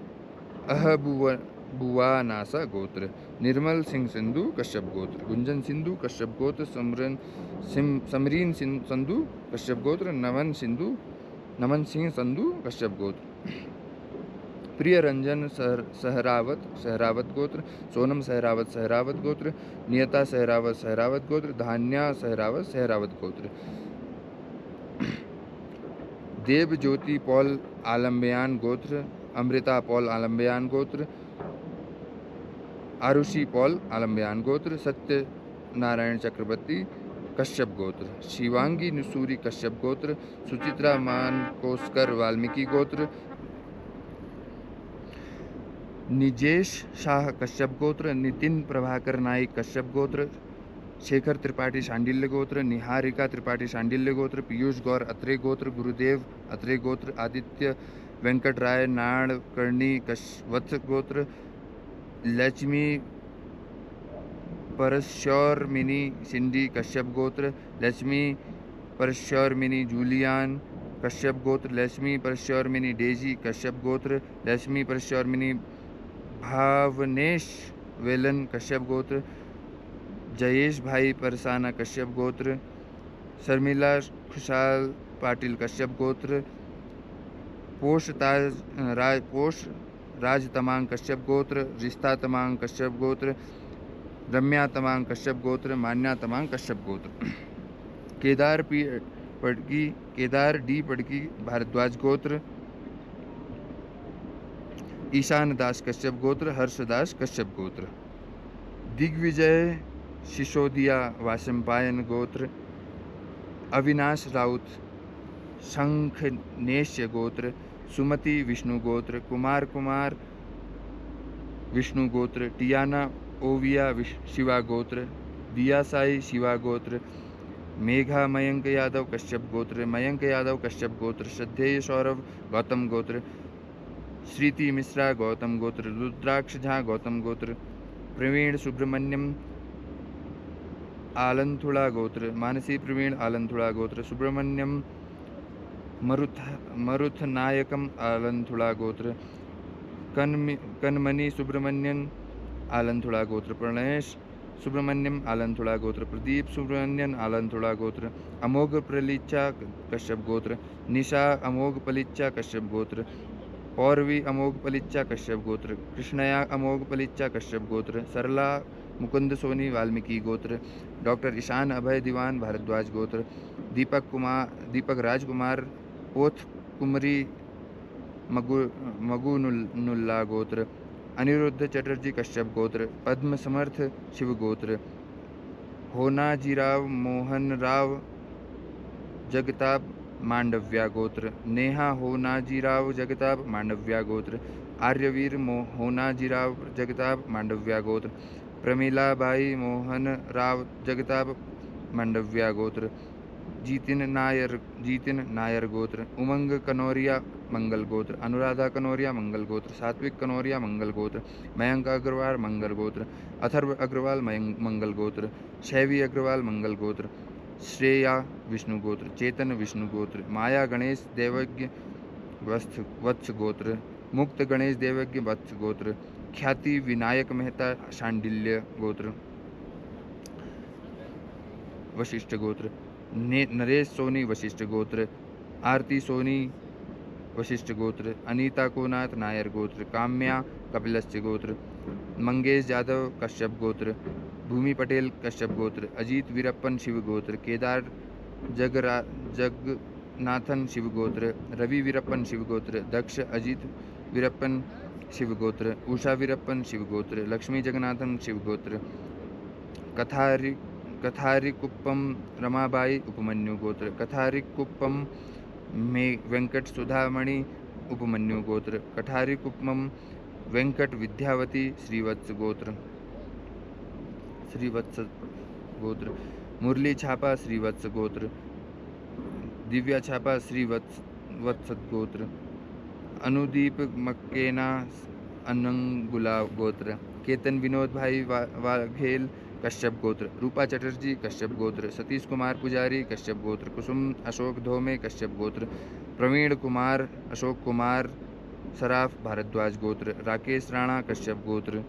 अहबुवानासा गोत्र। निर्मल सिंह सिंधु कश्यप गोत्र। गुंजन सिंधु कश्यप गोत्र। समरीन संधु कश्यप गोत्र। नमन सिंह संधु कश्यप गोत्र। प्रिय रंजन सहरावत गोत्र। सोनम सहरावत गोत्र। नियता सहरावत गोत्र। धान्या सहरावत गोत्र। देव ज्योति पॉल आलम्बयान गोत्र। अमृता पॉल आलम्बयान गोत्र। आरुषि पॉल आलम्बयान गोत्र। सत्य नारायण चक्रवर्ती कश्यप गोत्र। शिवांगी नुसूरी कश्यप गोत्र। सुचित्रा मानकोस्कर वाल्मीकि गोत्र। निजेश शाह कश्यप गोत्र। नितिन प्रभाकर नाइक कश्यप गोत्र। शेखर त्रिपाठी शांडिल्य गोत्र। निहारिका त्रिपाठी शांडिल्य गोत्र। पीयूष गौर अत्रे गोत्र। गुरुदेव अत्रे गोत्र। आदित्य वेंकट राय नाड़कर्णी कश्वथ गोत्र। लक्ष्मी परश्योरमिनी सिंडी कश्यप गोत्र। लक्ष्मी परश्योरमिनी जूलियान कश्यप गोत्र। लक्ष्मी परश्योरमिनी डेजी कश्यप गोत्र। लक्ष्मी परश्योरमिनी भावनेश वेलन कश्यप गोत्र। जयेश भाई परसाना कश्यप गोत्र। शर्मिला खुशाल पाटिल कश्यप गोत्र। पोष राज तमांग कश्यप गोत्र। रिश्ता तमांग कश्यप गोत्र। रम्या तमांग कश्यप गोत्र। मान्या तमांग कश्यप गोत्र। केदार डी पड़की भारद्वाज गोत्र। ईशान दास कश्यप गोत्र। हर्षदास कश्यप गोत्र। दिग्विजय सिसोदिया वाशंपायन गोत्र। अविनाश राउत शंखनेश्य गोत्र। सुमति विष्णु गोत्र। कुमार विष्णु गोत्र। टियाना ओविया शिवा गोत्र। दिया साई शिवा गोत्र। मेघा मयंक यादव कश्यप गोत्र। मयंक यादव कश्यप गोत्र। श्रद्धेय सौरभ गौतम गोत्र। श्रीति मिश्रा गौतम गोत्र। रुद्राक्ष झा गौतम गोत्र। प्रवीण सुब्रमण्यम आलंथुड़ा गोत्र। मानसी प्रवीण आलंथुड़ा गोत्र। सुब्रमण्यम मरुथ नायकम आलंथुड़ा गोत्र। कनमणि सुब्रमण्यन आलंथुड़ा गोत्र। प्रणयेश सुब्रमण्यम आलंथुड़ा गोत्र। प्रदीप सुब्रमण्यन आलंथुड़ा गोत्र। अमोघ प्रलिच्चा कश्यप गोत्र। निशा अमोघ पलिच्चा कश्यप गोत्र। पौरवी अमोघ पलिच्चा कश्यप गोत्र। कृष्णया अमोघ पलिच्चा कश्यप गोत्र। सरला मुकुंद सोनी वाल्मीकि गोत्र। डॉक्टर ईशान अभय दीवान भारद्वाज गोत्र। दीपक राजकुमार पोथ कुमरी मगुनुल्ला गोत्र। अनिरुद्ध चटर्जी कश्यप गोत्र। पद्म समर्थ शिव गोत्र। होनाजीराव मोहन राव जगताप मांडव्या गोत्र। नेहा होनाजीराव जगताप मांडव्या गोत्र। आर्यवीर होनाजीराव जगताप मांडव्या गोत्र। प्रमिला बाई मोहन राव जगताप मंडव्या गोत्र। जीतिन नायर गोत्र। उमंग कनौरिया मंगल गोत्र। अनुराधा कनौरिया मंगल गोत्र। सात्विक कनौरिया मंगल गोत्र। मयंक अग्रवाल मंगल गोत्र। अथर्व अग्रवाल मंगल गोत्र। शैवी अग्रवाल मंगल गोत्र। श्रेया विष्णु गोत्र। चेतन विष्णु गोत्र। माया गणेश देवज्ञ वत्स गोत्र। मुक्त गणेश देवज्ञ वत्स गोत्र। ख्याति विनायक मेहता शांडिल्य गोत्र वशिष्ठ गोत्र। नरेश सोनी वशिष्ठ गोत्र। आरती सोनी वशिष्ठ गोत्र। अनीता कोनाथ नायर गोत्र। काम्या कपिलस्य गोत्र। मंगेश यादव कश्यप गोत्र। भूमि पटेल कश्यप गोत्र। अजीत वीरप्पन शिव गोत्र। केदार जगनाथन शिव गोत्र। रवि वीरप्पन शिव गोत्र। दक्ष अजीत वीरप्पन शिव गोत्र। उषा वीरप्पन शिव गोत्र। लक्ष्मी जगन्नाथन शिव गोत्र। कथारिकुप्पम रमाबाई उपमन्यु गोत्र। कथारिकुप्पम में वेंकट सुधामणि उपमन्यु गोत्र। कठारिकुप्पम वेंकट विद्यावती श्रीवत्स गोत्र। मुरली छापा श्रीवत्स गोत्र। दिव्या छापा श्रीवत्स गोत्र। अनुदीप मक्केना अनंगुला गोत्र। केतन विनोद भाई वाघेल कश्यप गोत्र। रूपा चटर्जी कश्यप गोत्र। सतीश कुमार पुजारी कश्यप गोत्र। कुसुम अशोक धोमे कश्यप गोत्र। प्रवीण कुमार अशोक कुमार सराफ भारद्वाज गोत्र। राकेश राणा कश्यप गोत्र।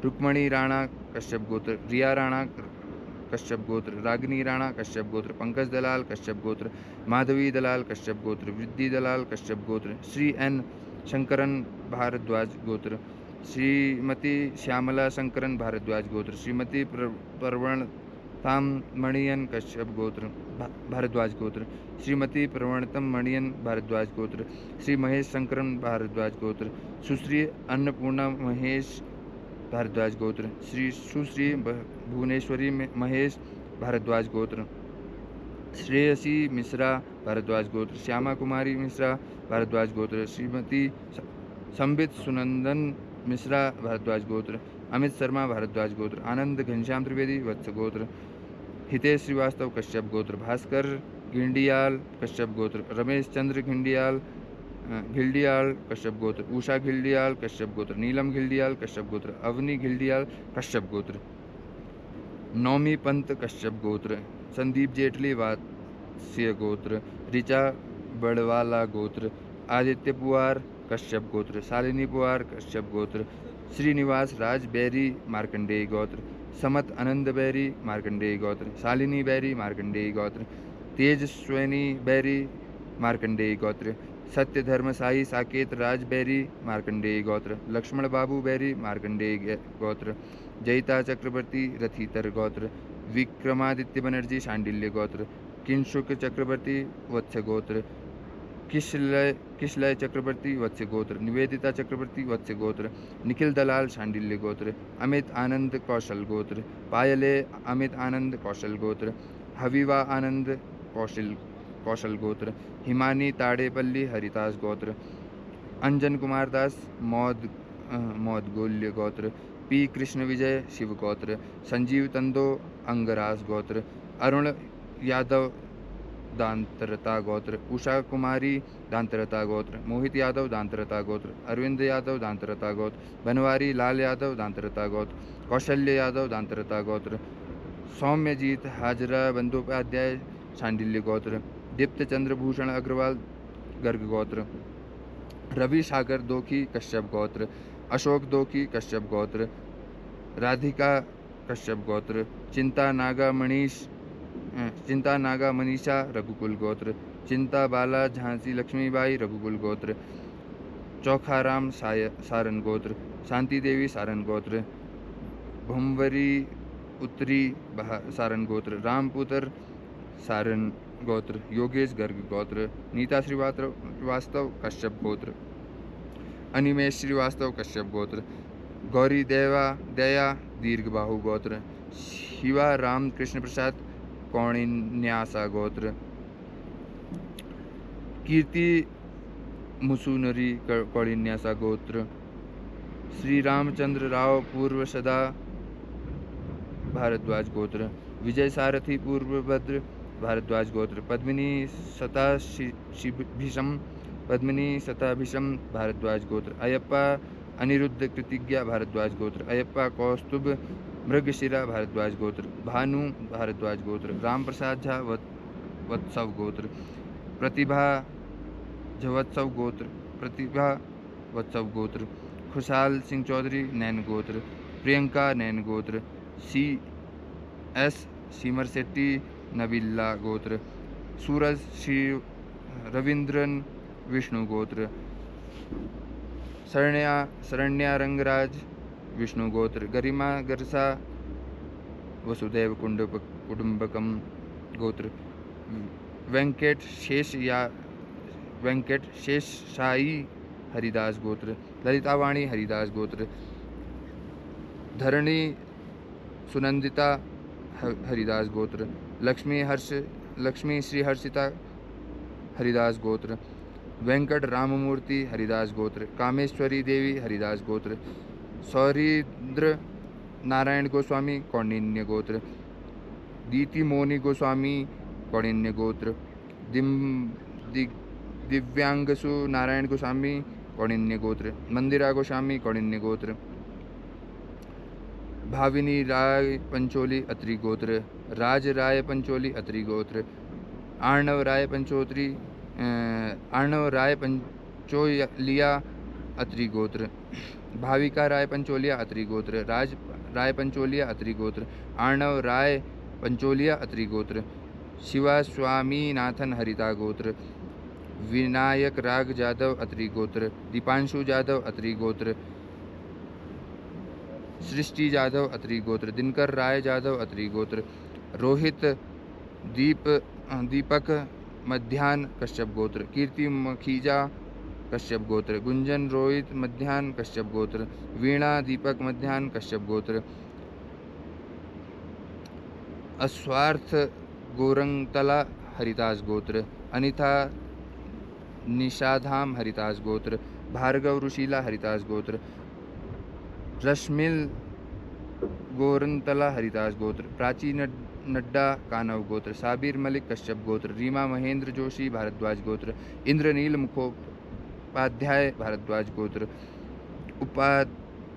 रुक्मणी राणा कश्यप गोत्र। रिया राणा कश्यप गोत्र। रागिनी राणा कश्यप गोत्र। पंकज दलाल कश्यप गोत्र। माधवी दलाल कश्यप गोत्र। वृद्धि दलाल कश्यप गोत्र। श्री एन शंकरन भारद्वाज गोत्र। श्रीमती श्यामला शंकरन भारद्वाज गोत्र। श्रीमती प्रवणताम मणियन कश्यप गोत्र भारद्वाज गोत्र। श्रीमती प्रवणतम मणियन भारद्वाज गोत्र। श्री महेश शंकरन भारद्वाज गोत्र। सुश्री अन्नपूर्णा महेश भारद्वाज गोत्र। सुश्री भुवनेश्वरी महेश भारद्वाज गोत्र। श्रेयसी मिश्रा भारद्वाज गोत्र। श्यामा कुमारी मिश्रा भारद्वाज गोत्र। श्रीमती संबित सुनंदन मिश्रा भारद्वाज गोत्र। अमित शर्मा भारद्वाज गोत्र। आनंद घनश्याम त्रिवेदी वत्स गोत्र। हितेश श्रीवास्तव कश्यप गोत्र। भास्कर घिंडियाल कश्यप गोत्र। रमेश चंद्र घिल्डियाल कश्यप गोत्र। उषा घिल्डियाल कश्यप गोत्र। नीलम घिल्डियाल कश्यप गोत्र। अवनी घिल्डियाल कश्यप गोत्र। नौमी पंत कश्यप गोत्र। संदीप जेटली वात्स्य गोत्र। ऋचा बड़वाला गोत्र। आदित्य पुआर कश्यप गोत्र। शालिनी पुआर कश्यप गोत्र। श्रीनिवास राज बैरी मार्कंडेय गोत्र। समत आनंद बैरी मार्कंडेय गोत्र। शालिनी बैरी मार्कंडेय गोत्र। तेजस्विनी बैरी मार्कंडेय गोत्र। सत्य धर्म साई साकेत राज बैरी मार्कंडेय गोत्र। लक्ष्मण बाबू बैरी मार्कंडेय गोत्र। जयिता चक्रवर्ती रथीतर गोत्र। विक्रमादित्य बनर्जी शांडिल्य गोत्र। किंशुक चक्रवर्ती वत्स गोत्र। किशलय चक्रवर्ती वत्स गोत्र। निवेदिता चक्रवर्ती वत्स गोत्र। निखिल दलाल शांडिल्य गोत्र। अमित आनंद कौशल गोत्र। पायले अमित आनंद कौशल गोत्र। हविवा आनंद कौशल गोत्र। हिमानी ताड़ेपल्ली हरिदास गोत्र। अंजन कुमार दास मौदगोल्य गोत्र। पी कृष्ण विजय शिव गोत्र। संजीव तंदो अंगराज गोत्र। अरुण यादव दांतरता गोत्र। उषा कुमारी दांतरता गोत्र। मोहित यादव दांतरता गोत्र। अरविंद यादव दांतरता गोत्र। बनवारी लाल यादव दांतरता गोत्र। कौशल्य यादव दांतरता गोत्र। सौम्यजीत हाजरा बंदोपाध्याय शांडिल्य गोत्र। दीप्त चंद्रभूषण अग्रवाल गर्ग गोत्र। रवि सागर दोखी कश्यप गोत्र। अशोक दोखी कश्यप गोत्र। राधिका कश्यप गोत्र। चिंता नागा मनीषा रघुकुल गोत्र। चिंता बाला झांसी लक्ष्मीबाई रघुकुल गोत्र। चौखाराम सारन गोत्र। शांति देवी सारन गोत्र। भुमवरी उत्तरी सारन गोत्र। रामपुत्र सारन गोत्र। योगेश गर्ग गोत्र। नीता श्रीवास्तव कश्यप गोत्र। अनिमेश श्रीवास्तव कश्यप गोत्र। गौरी दया दीर्घबाहु गोत्र। शिवा राम कृष्ण प्रसाद कौणिन्यासा गोत्र। कीर्ति मुसुनरी कौणिन्यासा गोत्र। श्री रामचंद्र राव पूर्व सदा भारद्वाज गोत्र। विजय सारथी पूर्वभद्र भारद्वाज गोत्र। पद्मिनी सताभिषम भारद्वाज गोत्र। अयप्पा अनिरुद्ध कृतिज्ञा भारद्वाज गोत्र। अयप्पा कौस्तुभ मृगशिरा भारद्वाज गोत्र। भानु भारद्वाज गोत्र। राम प्रसाद झा वत्सव गोत्र। प्रतिभा झवत्सव गोत्र। प्रतिभा वत्सव गोत्र। खुशहाल सिंह चौधरी नैन गोत्र। प्रियंका नैन गोत्र। CS सीमर शेट्टी नबीला गोत्र। सूरज श्री रविंद्रन विष्णु गोत्र। शरण्या रंगराज विष्णु गोत्र। गरिमा गरसा वसुदेव कुटुंबकम गोत्र। वेंकट शेषशाही हरिदास गोत्र। ललितावाणी हरिदास गोत्र। धरणी सुनंदिता हरिदास गोत्र। लक्ष्मी श्री हर्षिता हरिदास गोत्र। वेंकट राममूर्ति हरिदास गोत्र। कामेश्वरी देवी हरिदास गोत्र। सौरीद्र नारायण गोस्वामी कौंडिन्य गोत्र। दीति मोनी गोस्वामी कौंडिन्य गोत्र। दिव्यांगसु नारायण गोस्वामी कौंडिन्य गोत्र। मंदिरा गोस्वामी कौंडिन्य गोत्र। भाविनी राय पंचोली अत्रि गोत्र। राज राय पंचोली अत्रि गोत्र। आर्णव राय पंचोलिया अत्रि गोत्र। भाविका राय पंचोलिया अत्रि गोत्र। राज राय पंचोलिया अत्रि गोत्र। आर्णव राय पंचोलिया अत्रि गोत्र। शिवा स्वामीनाथन हरिता गोत्र। विनायक राग जादव अत्रि गोत्र। दीपांशु जादव अत्रि गोत्र। सृष्टि जादव अत्रि गोत्र। दिनकर राय जादव अत्रि गोत्र। रोहित दीपक मध्यान्ह कश्यप गोत्र। कीर्ति मखीजा कश्यप गोत्र। गुंजन रोहित मध्यान्ह कश्यप गोत्र। वीणा दीपक मध्यान्ह कश्यप गोत्र। अस्वार्थ गोरंगतला हरिदास गोत्र। अनिता निषाधाम हरिदास गोत्र। भार्गव रुशीला हरिदास गोत्र। रश्मिल गोरंतला हरिदास गोत्र। प्राची नड्डा कानव गोत्र। साबिर मलिक कश्यप गोत्र। रीमा महेंद्र जोशी भारद्वाज गोत्र। इंद्रनील मुखोपाध्याय भारद्वाज गोत्र।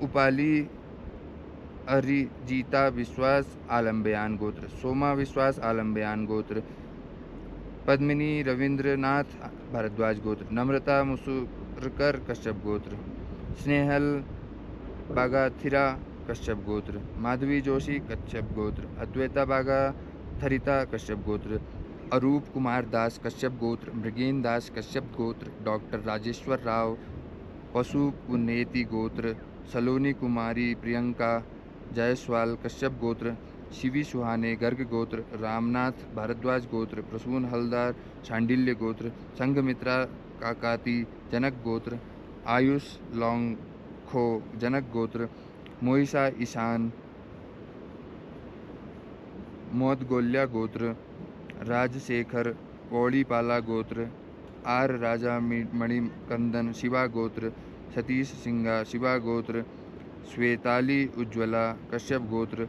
उपाली अरिजीता विश्वास आलम्बयान गोत्र। सोमा विश्वास आलम्बयान गोत्र। पद्मिनी रविंद्रनाथ भारद्वाज गोत्र। नम्रता मुसुरकर कश्यप गोत्र। स्नेहल बागाथिरा कश्यप गोत्र। माधवी जोशी कश्यप गोत्र। अद्वैता बागाथरिता कश्यप गोत्र। अरूप कुमार दास कश्यप गोत्र। मृगेन दास कश्यप गोत्र। डॉक्टर राजेश्वर राव पशु पुनेति गोत्र। सलोनी कुमारी प्रियंका जायसवाल कश्यप गोत्र। शिवी सुहाने गर्ग गोत्र। रामनाथ भारद्वाज गोत्र। प्रसून हलदार शांडिल्य गोत्र। संघमित्रा काकाती जनक गोत्र। आयुष लौंखो जनक गोत्र। मोहिशा ईशान मोदगोल्या गोत्र। राजशेखर पौड़ीपाला गोत्र। आर राजा मणिकंदन शिवा गोत्र। सतीश सिंगा शिवा गोत्र। श्वेताली उज्ज्वला कश्यप गोत्र।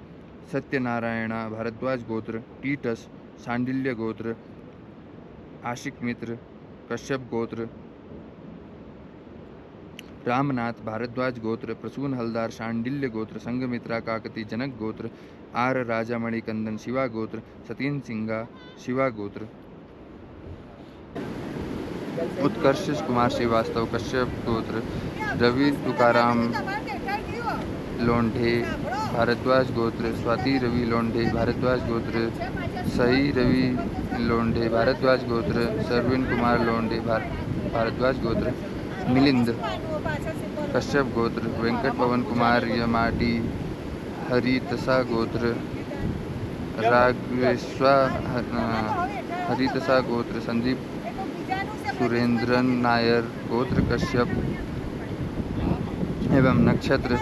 सत्यनारायणा भारद्वाज गोत्र। टीटस शांडिल्य गोत्र। आशिक मित्र कश्यप गोत्र। रामनाथ भारद्वाज गोत्र। प्रसून हलदार शांडिल्य गोत्र। संघमित्रा काकती जनक गोत्र। आर राजा मणिकंदन शिवा गोत्र। सतीन सिंगा शिवा गोत्र। उत्कर्ष कुमार श्रीवास्तव कश्यप गोत्र। रवि तुकाराम लोंढे भारद्वाज गोत्र। स्वाति रवि लोंढे भारद्वाज गोत्र। सई रवि लोंढे भारद्वाज गोत्र। सरविन कुमार लोंढे भारद्वाज गोत्र। मिलिंद कश्यप गोत्र। वेंकट पवन कुमार यमाटी हरितसा गोत्र। राघवेश्वा हरितसा गोत्र। संदीप सुरेंद्रन नायर गोत्र कश्यप एवं नक्षत्र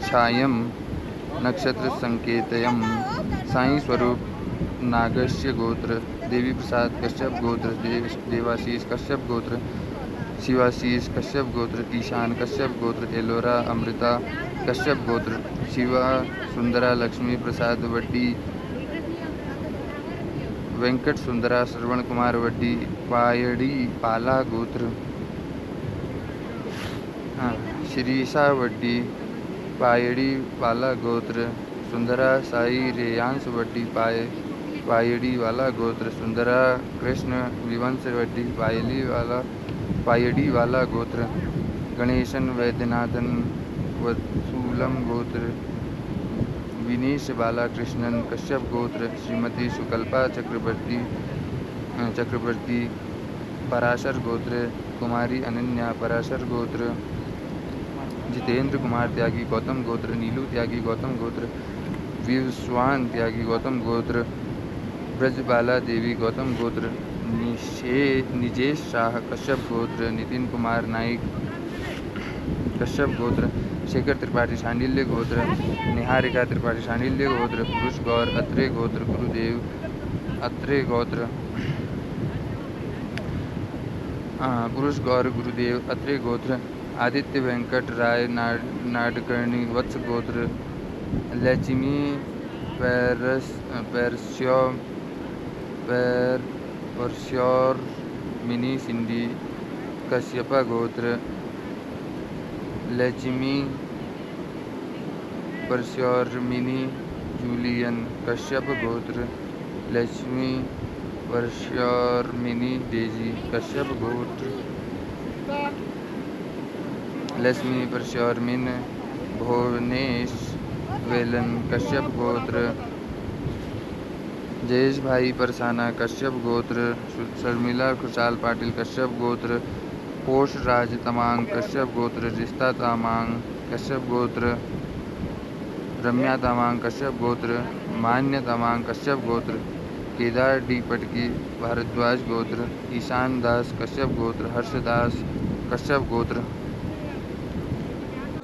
छायम नक्षत्र संकेतयम। साई स्वरूप नागस्य गोत्र। देवी प्रसाद कश्यप गोत्र। देवाशीष कश्यप गोत्र। शिवाशीष कश्यप गोत्र, ईशान कश्यप गोत्र, एलोरा अमृता कश्यप गोत्र, शिवा सुंदरा लक्ष्मी प्रसाद वड्डी, वेंकट सुंदरा श्रवण कुमार वड्डी, पायड़ी पाला गोत्र, शिरीषा वड्डी, पायड़ी पाला गोत्र, सुंदरा साई रेयांश वड्डी, पायड़ी वाला गोत्र, सुंदरा कृष्ण विवंश वड्डी, पायड़ी वाला गोत्र, गणेशन वैद्यनाथन वत्सूलम गोत्र, विनीश बाला कृष्णन कश्यप गोत्र, श्रीमती सुकल्पा चक्रवर्ती पराशर गोत्र, कुमारी अनन्या पराशर गोत्र, जितेंद्र कुमार त्यागी गौतम गोत्र, नीलू त्यागी गौतम गोत्र, विश्वान त्यागी गौतम गोत्र, ब्रजबाला देवी गौतम गोत्र, निजेश शाह कश्यप गोत्र, नितिन कुमार नाइक कश्यप गोत्र, शेखर त्रिपाठी शांडिल्य गोत्र, निहारिका त्रिपाठी शांडिल्य गोत्र, पुरुष गौर अत्रे गोत्र, गुरुदेव अत्रे गोत्र, पुरुष गौर गुरुदेव अत्रे गोत्र, आदित्य वेंकट राय नाडकर्णी वत्स गोत्र, लक्ष्मी परश्योर मिनी सिंडी कश्यप गोत्र, लक्ष्मी परश्योर्मिनी जूलियन कश्यप गोत्र, लक्ष्मी परश्योर्मिनी डेजी कश्यप गोत्र, लक्ष्मी परश्योर्मिन भुवनेश वेलन कश्यप गोत्र, जयेश भाई परसाना कश्यप गोत्र, शर्मिला खुशहाल पाटिल कश्यप गोत्र, पोष राज तमांग कश्यप गोत्र, रिश्ता तामांग कश्यप गोत्र, रम्या तामांग कश्यप गोत्र, मान्य तामांग कश्यप गोत्र, केदार डी पटकी भारद्वाज गोत्र, ईशान दास कश्यप गोत्र, हर्षदास कश्यप गोत्र,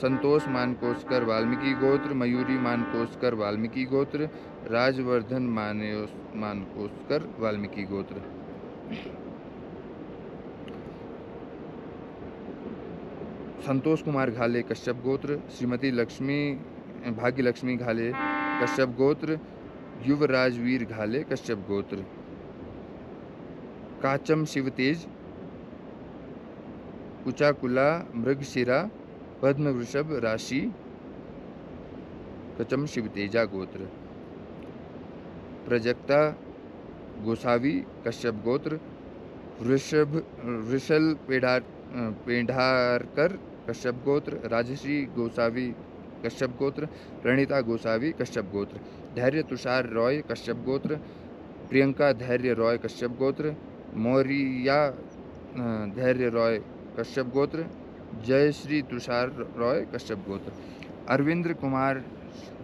संतोष मानकोसकर वाल्मीकि गोत्र, मयूरी मानकोसकर वाल्मीकि गोत्र, राजवर्धन मानकोसकर वाल्मीकि गोत्र, संतोष कुमार घाले कश्यप गोत्र, श्रीमती भाग्य लक्ष्मी घाले कश्यप गोत्र, युवराजवीर घाले कश्यप गोत्र, काचम शिवतेज उचाकुला मृगशिरा पद्म वृषभ राशि कचम शिवतेजा गोत्र, प्रजक्ता गोसावी कश्यप गोत्र, वृषल पेंढारकर कश्यप गोत्र, राजश्री गोसावी कश्यप गोत्र, प्रणीता गोसावी कश्यप गोत्र, धैर्य तुषार रॉय कश्यप गोत्र, प्रियंका धैर्य रॉय कश्यप गोत्र, मौरिया धैर्य रॉय कश्यप गोत्र, जयश्री तुषार रॉय कश्यप गोत्र, अरविंद्र कुमार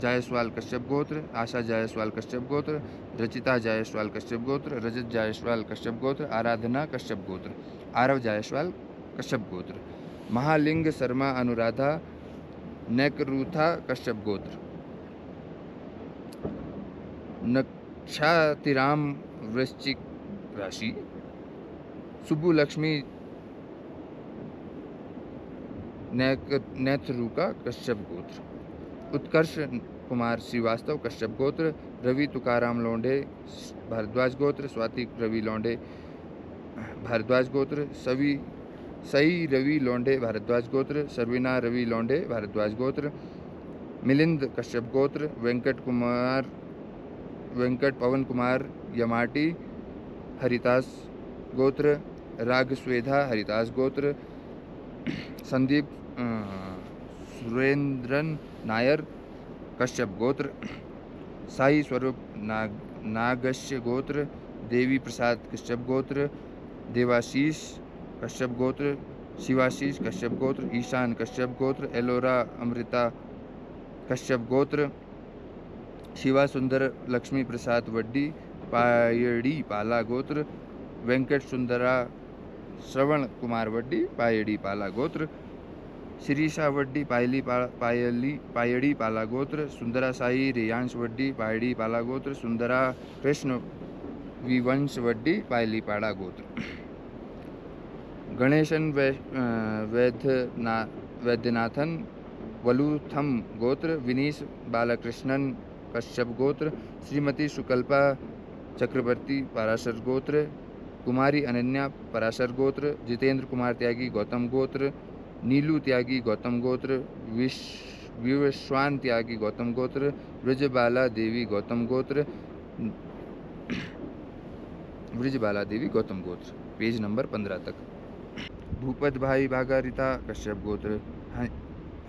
जायसवाल कश्यप गोत्र, आशा जायसवाल कश्यप गोत्र, रचिता जायसवाल कश्यप गोत्र, रजत जायसवाल कश्यप गोत्र, आराधना कश्यप गोत्र, आरव जायसवाल कश्यप गोत्र, महालिंग शर्मा अनुराधा नेकरूथा कश्यप गोत्र, नक्षातिराम वृश्चिक राशि, सुब्बू लक्ष्मी नेथरूका कश्यप गोत्र, उत्कर्ष कुमार श्रीवास्तव कश्यप गोत्र, रवि तुकाराम लोंढे भारद्वाज गोत्र, स्वाति रवि लोंढे भारद्वाज गोत्र, सई रवि लोंढे भारद्वाज गोत्र, सर्विना रवि लोंढे भारद्वाज गोत्र, मिलिंद कश्यप गोत्र, वेंकट पवन कुमार यमाटी हरिदास गोत्र, रागस्वेधा हरिदास गोत्र, संदीप सुरेंद्रन नायर कश्यप गोत्र, साई स्वरूप नागस्य गोत्र, देवी प्रसाद कश्यप गोत्र, देवाशीष कश्यप गोत्र, शिवाशीष कश्यप गोत्र, ईशान कश्यप गोत्र, एलोरा अमृता कश्यप गोत्र, शिवा सुंदर लक्ष्मी प्रसाद वड्डी पायड़ी पाला गोत्र, वेंकट सुंदरा श्रवण कुमार वड्डी पायड़ी पाला गोत्र, शिरीषा वड्डी पायड़ी पाला गोत्र, सुंदरा साई रेयांश वड्डी पायड़ी पाला गोत्र, सुंदरा कृष्ण विवंश वड्डी पायली पाड़ा गोत्र, गणेशन वैद्यनाथन वलूथम गोत्र, विनीश बालकृष्णन कश्यप गोत्र, श्रीमती सुकल्पा चक्रवर्ती पराशर गोत्र, कुमारी अनन्या पराशर गोत्र, जितेंद्र कुमार त्यागी गौतम गोत्र, नीलू त्यागी गौतम गोत्र, विश्वान त्यागी गौतम गोत्र, ब्रजबाला देवी गौतम गोत्र, ब्रजबाला देवी गौतम गोत्र, पेज नंबर 15 तक। भूपत भाई भागारिता कश्यप गोत्र,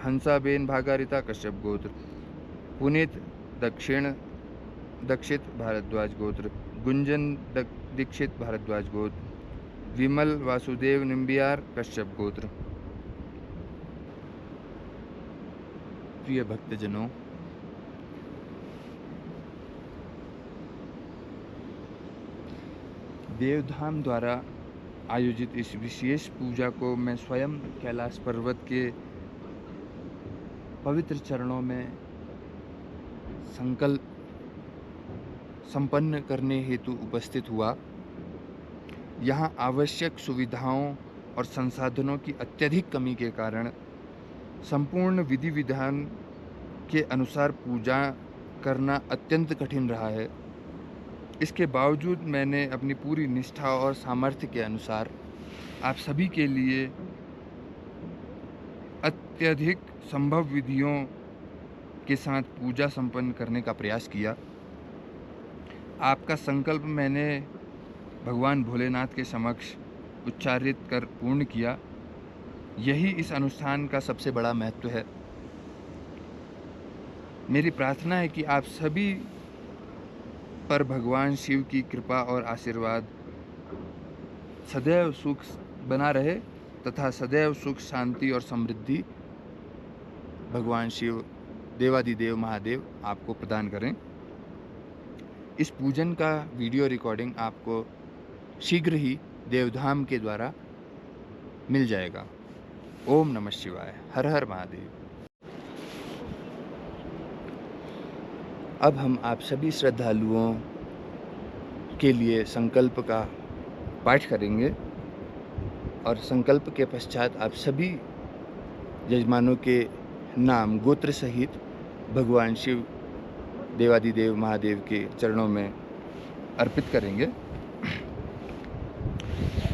हंसाबेन भागारिता कश्यप गोत्र, पुनीत दक्षित भारद्वाज गोत्र, गुंजन दीक्षित भारद्वाज गोत्र, विमल वासुदेव निम्बियार कश्यप गोत्र। प्रिय भक्तजनों, देवधाम द्वारा आयोजित इस विशेष पूजा को मैं स्वयं कैलाश पर्वत के पवित्र चरणों में संकल्प संपन्न करने हेतु उपस्थित हुआ। यहाँ आवश्यक सुविधाओं और संसाधनों की अत्यधिक कमी के कारण संपूर्ण विधि विधान के अनुसार पूजा करना अत्यंत कठिन रहा है। इसके बावजूद मैंने अपनी पूरी निष्ठा और सामर्थ्य के अनुसार आप सभी के लिए अत्यधिक संभव विधियों के साथ पूजा संपन्न करने का प्रयास किया। आपका संकल्प मैंने भगवान भोलेनाथ के समक्ष उच्चारित कर पूर्ण किया। यही इस अनुष्ठान का सबसे बड़ा महत्व है। मेरी प्रार्थना है कि आप सभी पर भगवान शिव की कृपा और आशीर्वाद सदैव सुख बना रहे तथा सदैव सुख, शांति और समृद्धि भगवान शिव देवादिदेव महादेव आपको प्रदान करें। इस पूजन का वीडियो रिकॉर्डिंग आपको शीघ्र ही देवधाम के द्वारा मिल जाएगा। ओम नमः शिवाय, हर हर महादेव। अब हम आप सभी श्रद्धालुओं के लिए संकल्प का पाठ करेंगे और संकल्प के पश्चात आप सभी यजमानों के नाम गोत्र सहित भगवान शिव देवादिदेव महादेव के चरणों में अर्पित करेंगे।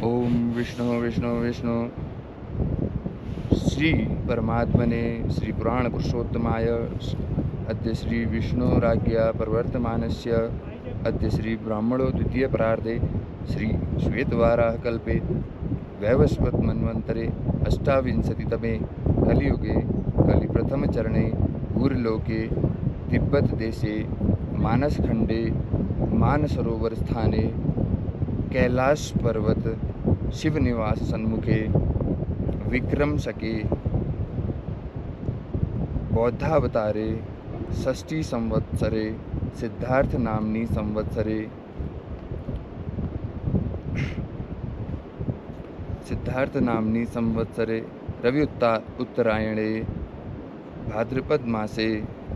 ओम विष्णु विष्णु विष्णु श्री परमात्मने श्री पुराण पुरुषोत्तमाय अद्य श्री विष्णुराज्ञा प्रवर्तमानस्य अद्य श्री ब्राह्मणो द्वितीय परार्धे श्री श्वेतवाराह कल्पे वैवस्वत मन्वन्तरे अष्टाविंशतितमे कलियुगे कलिप्रथमचरणे भूर्लोके तिब्बत देशे मानसखण्डे मानसरोवर स्थाने कैलाश पर्वत शिवनिवास सन्मुखे विक्रम शके बौद्धावतारे षष्ठी संवत्सरे सिद्धार्थ नाम्नी संवत्सरे रवि उत्तरायणे भाद्रपद मासे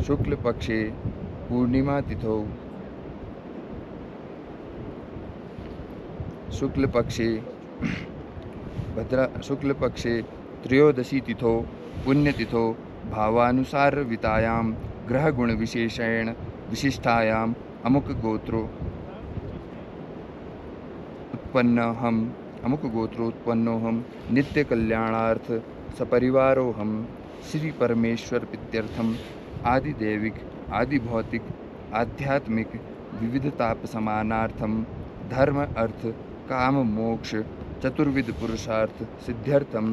शुक्ल पक्षे पूर्णिमा तिथौ शुक्ल पक्षे त्रयोदशी तिथौ पुण्यतिथौ भावानुसार वितायां ग्रह गुण विशेषेण विशिष्टायाम अमुक गोत्रोत्पन्नोहम नित्य कल्याणार्थ सपरिवारोहम श्री परमेश्वर प्रीत्यर्थम आदिदैविक आदिभौतिक आध्यात्मिक विविधतापसमानार्थम धर्म अर्थ काम मोक्ष चतुर्विध पुरुषार्थ सिद्ध्यर्थम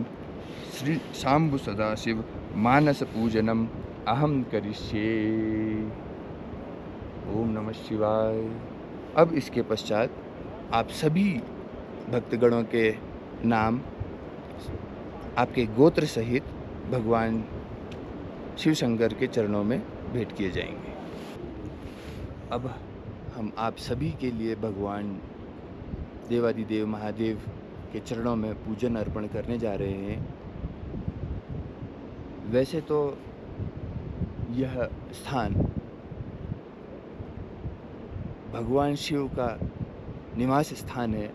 श्री शाम्भु सदाशिव मानस पूजनम अहम करिष्ये। ओम नमः शिवाय। अब इसके पश्चात आप सभी भक्तगणों के नाम आपके गोत्र सहित भगवान शिव शंकर के चरणों में भेंट किए जाएंगे। अब हम आप सभी के लिए भगवान देवादिदेव महादेव के चरणों में पूजन अर्पण करने जा रहे हैं। वैसे तो यह स्थान भगवान शिव का निवास स्थान है,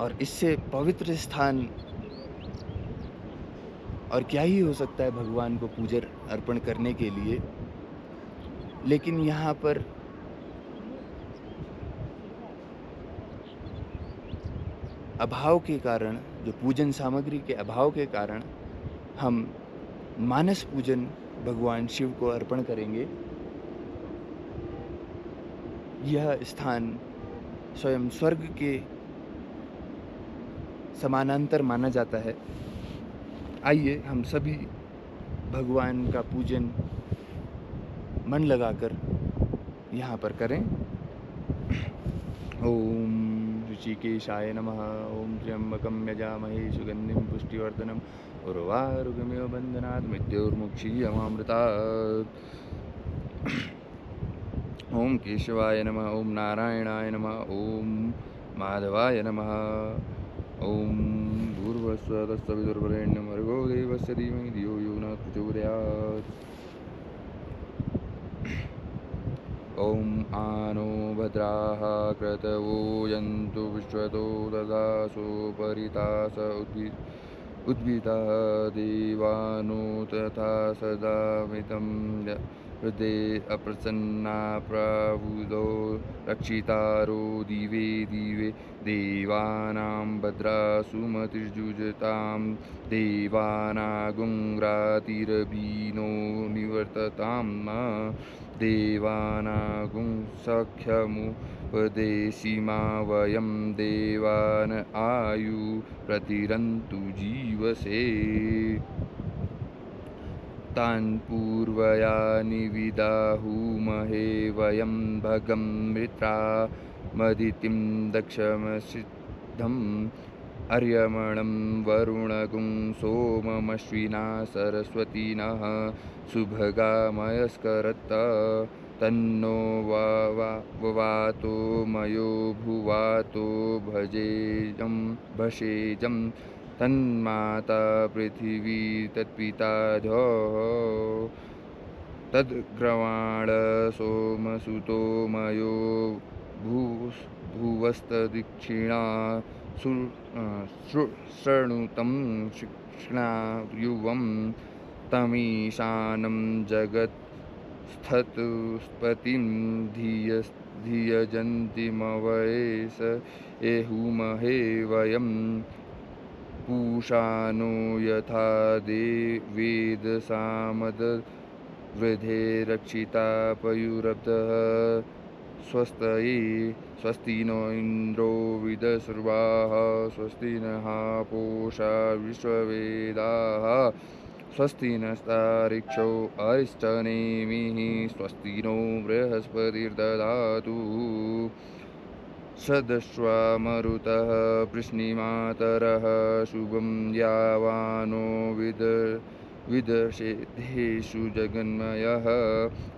और इससे पवित्र स्थान और क्या ही हो सकता है भगवान को पूजन अर्पण करने के लिए। लेकिन यहाँ पर अभाव के कारण, जो पूजन सामग्री के अभाव के कारण, हम मानस पूजन भगवान शिव को अर्पण करेंगे। यह स्थान स्वयं स्वर्ग के समानांतर माना जाता है। आइए हम सभी भगवान का पूजन मन लगाकर यहाँ पर करें। ओम ऋषिकेशाय नमः। ओम त्र्यंबकं यजामहे सुगंधिं पुष्टिवर्धनम् उर्वारुकमिव बन्धनात् मृत्योर्मुक्षीयमामृतात्। ओम केशवाय नमः। ओम नारायणाय नमः। ओम माधवाय नमः। ओम भूर्भुवस्सुः तत्सवितुर्वरेण्यं भर्गो देवस्य धीमहि धियो यो न प्रचोदयात्। ओम आनो भद्राः क्रतवो यन्तु विश्वतो ददासो परितास उद्भिदः देवानो तथा सदा मितं हृदे अप्रसन्ना प्रबुधो रक्षितारो दिवे दिवे देवानां भद्रा सुमतिर्जुजतां देवानागुंरातिरभिनो निवर्तताम् देवानागुं सख्यमुपदेशिमा वयं देवान आयु प्रतिरन्तु जीवसे तान् पूर्वया निविदाहुमहे वयं भगं मृत्रा मदितिं दक्षमसिद्धम् अर्यमणं वरुणगुं सोममश्विना सरस्वतीनः सुभगामयस्करत् तन्नो ववातो मयो भुवातो भषेजं तन्माता पृथिवी तत्पिता द्यौः तद्ग्रवाण सोमसुतो मयो भुवस्तदक्षिणा शृणुतं शिक्ष्णायुवं तमीशानं जगत्स्थतुस्पतिं धियजन्तिमवयेस एहुमहे वयं पूषानो यथा वेदसामदवृधे रक्षिता पयुरब्धः स्वस्ति नो इंद्रो विदस्रुवाः स्वस्ति नः पूषा विश्ववेदाः स्वस्ति नस्तारिक्षो अरिष्टनेमिः स्वस्ति नो बृहस्पतिर्दधातु सदश्वा मरुतः वृष्णिमातरः शुभं यावानो विदशेधेषु जगन्मयः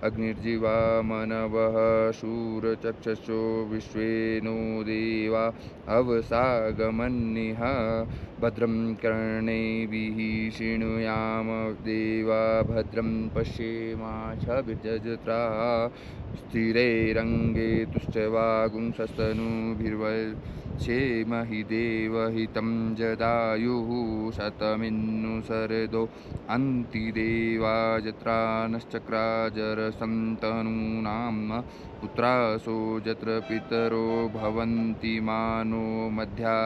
अग्निर्जीवा मनवः शूरचक्षुषो विश्वे नो देवा अवसागमन्निः भद्रं कर्णैभिः शृणुयाम देवा भद्रं पश्येमाक्षभिर्जत्राः स्थिरैरङ्गे तुष्टवागुंसस्तनूभिर्वशेमहि देवहितं जदायुः शतमिन्नु शरदो अन्तिदेवा जत्रा नश्चक्राजरसन्तनूनां पुत्रासो जत्र पितरो भवन्ति मानो मध्या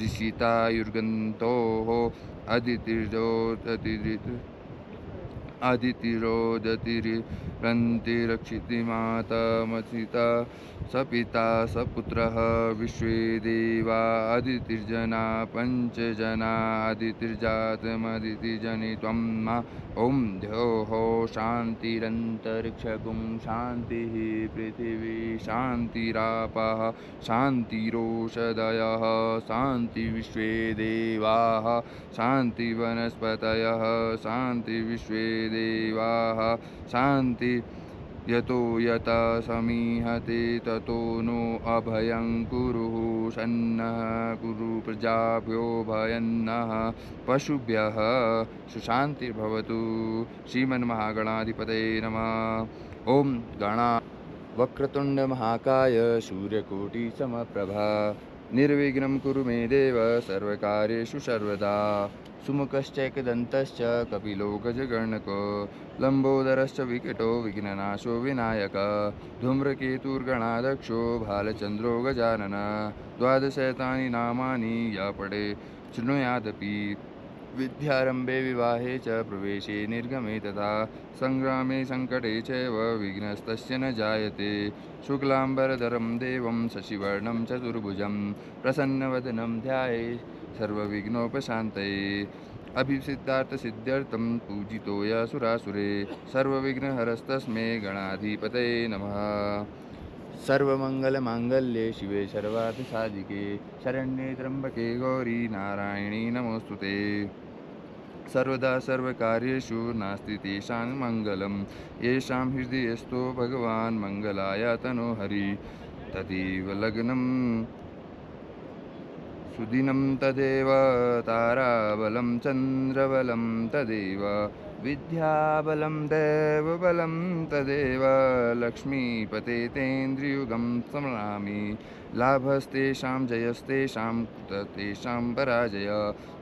ऋषितायुर्गन्तोः अदितिरोदतिरन्ति मातामथिता सपिता सपुत्रः विश्वे देवा अदितिर्जना पञ्चजना अदितिर्जातमदितिजनित्वं ॐ द्योः शान्तिरन्तरिक्षगुं शान्तिः पृथिवी शान्तिरापः शान्तिरोषधयः शान्तिविश्वे देवाः शान्तिवनस्पतयः शान्तिविश्वे देवाः शान्ति यतो यथा समीहते ततो नो अभयं कुरुः सन्नः कुरु प्रजाभ्यो भयन्नः पशुभ्यः सुशान्तिर्भवतु। श्रीमन्महागणाधिपतये नमः। ओम गणा वक्रतुंड महाकाय सूर्यकोटि समप्रभा निर्विघ्नं कुरु मे देव सर्वकार्येषु सर्वदा। सुमुखश्चैकदन्तश्च कपिलो गजगर्णको लम्बोदरश्च विकटो विघ्ननाशो विनायकः धूम्रकेतुर्गणाध्यक्षो भालचन्द्रो गजानन। द्वादशैतानि नामानि य पठे शृणुयादपि विद्यारम्भे विवाहे च प्रवेशे निर्गमे तथा सङ्ग्रामे सङ्कटे चैव विघ्नस्तस्य न जायते। शुक्लाम्बरधरं देवं शशिवर्णं चतुर्भुजं प्रसन्नवदनं ध्यायेत् सर्वविघ्नोपशान्तये। अभिसिद्धार्थसिद्ध्यर्थं पूजितो सुरासुरे सर्वविघ्नहरस्तस्मै गणाधिपतये नमः। सर्वमङ्गलमाङ्गल्ये शिवे सर्वार्थसाधिके शरण्ये त्र्यम्बके गौरी नारायणी नमोऽस्तुते। सर्वदा सर्वकार्येषु नास्ति तेषां मङ्गलं येषां हृदयस्थो भगवान् मङ्गलाय तनोहरि। तदेव लग्नं सुदिनं तदेव ताराबलं चन्द्रबलं तदेव विद्याबलं देवबलं तदेव लक्ष्मीपते तेन्द्रियुगं स्मरामि। लाभस्तेषां जयस्तेषां तेषां पराजय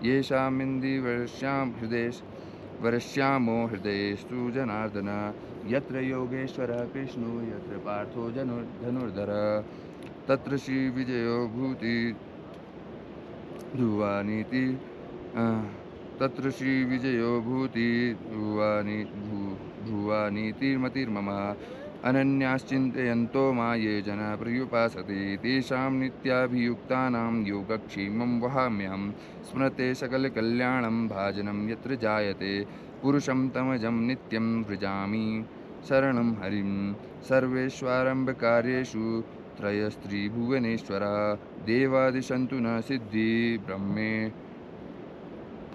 येषामिन्दिवर्ष्यां वर्ष्यामो हृदयेषु जनार्दन। यत्र योगेश्वरः कृष्णो यत्र पार्थो धनुर्धर तत्र श्रीविजयो भूति ध्रुवानीति तत्र श्रीविजयो भूति ध्रुवानीतिर्मतिर्मम। अनन्याश्चिन्तयन्तो मा ये जना पर्युपासते तेषां नित्याभियुक्तानां योगक्षेमं वहाम्यहं। स्मृते सकलकल्याणं भाजनं यत्र जायते पुरुषं तमजं नित्यं व्रजामि शरणं हरिं। सर्वेष्वारम्भकार्येषु त्रयस्त्रिभुवनेश्वरः देवादिशन्तु न सिद्धि ब्रह्मे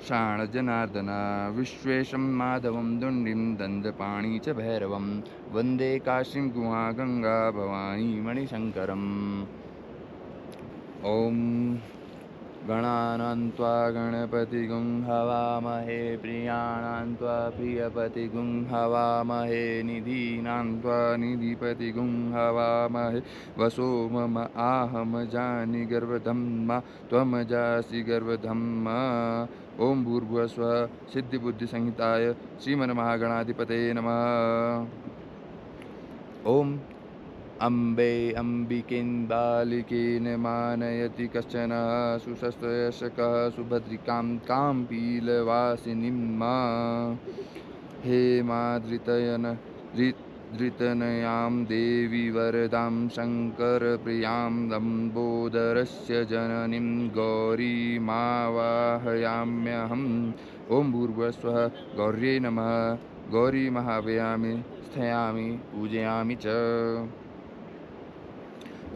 शाणजनार्दन। विश्वेशं माधवं दुण्डिं दन्दपाणि च भैरवं वन्दे काशीं गुहा गङ्गा भवानी मणिशङ्करम्। ॐ गणानां त्वा गणपतिगुं हवामहे प्रियाणां त्वा प्रियपतिगुं हवामहे निधीनां त्वा निधिपतिगुं हवामहे वसो मम आहम जानि गर्वधम्मा त्वमजासि गर्वधम्मा। ओम भूर्भुवः स्वः सिद्धिबुद्धिसंहिताय श्रीमन्महागणाधिपतये नमः। ओम अम्बे अम्बिकेन बालिकेन मानयति कश्चन सुशस्त्रयशकः सुभद्रिकां कां पीलवासिनीं मा। हे धृतनयां देवी वरदां शङ्करप्रियां लम्बोदरस्य जननीं गौरीमावाहयाम्यहम्। ओम भूर्भुवः स्वः गौर्यै नमः। गौरी महावयामि स्थयामि पूजयामि च।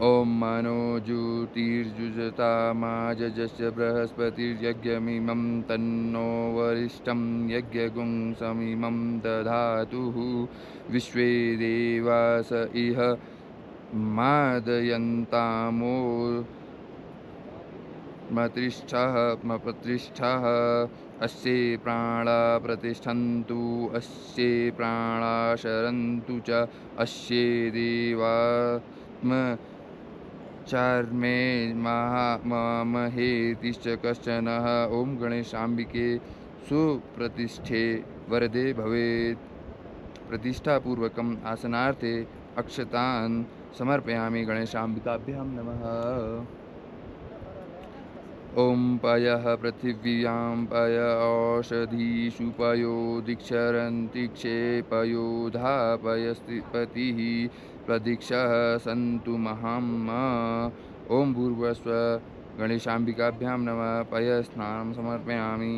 ओम मनोज्योतिर्जुषतामाजस्य बृहस्पतिर्यज्ञमिमं तन्नो वरिष्ठं यज्ञगुं समिमं दधातुः। विश्वे देवास इह मादयन्तामो मपतिष्ठः अस्ये प्राणा प्रतिष्ठन्तु अस्ये प्राणा शरन्तु च अस्ये देवात्मचार्मे महामहेतिश्च कश्चनः। ओम गणेशाम्बिके सुप्रतिष्ठे वरदे भवेत्। प्रतिष्ठापूर्वकम् आसनार्थे अक्षतान् समर्पयामि। गणेशाम्बिकाभ्यां नमः। ओम पयः पृथिव्यां पय औषधीषु पयो दीक्षरन्तीक्षे पयो धापयस्पतिः प्रदीक्षः सन्तु महाम्। ओम भूर्भुवः स्वः गणेशाम्बिकाभ्यां नमः। पयस्नानं समर्पयामि।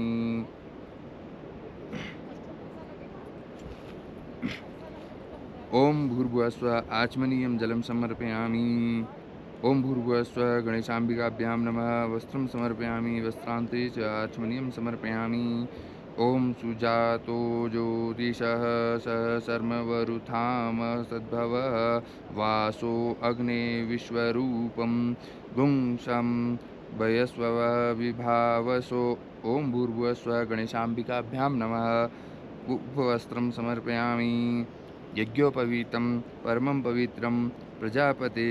ओम भूर्भुवः स्वः आचमनीयं जलं समर्पयामि। ओम भूर्भुवः स्वः गणेशाम्बिकाभ्यां नमः। वस्त्रं समर्पयामि। वस्त्रान्ते च आचमनीयं समर्पयामि। ओम सुजातो ज्योतिषः सह सर्मवरुथाम सद्भवः वासो अग्ने विश्वरूपं गुंशं वयस्वः विभावसो। ओम भूर्भुवः स्वः गणेशाम्बिकाभ्यां नमः। उपवस्त्रं समर्पयामि। यज्ञोपवीतं परमं पवित्रं प्रजापते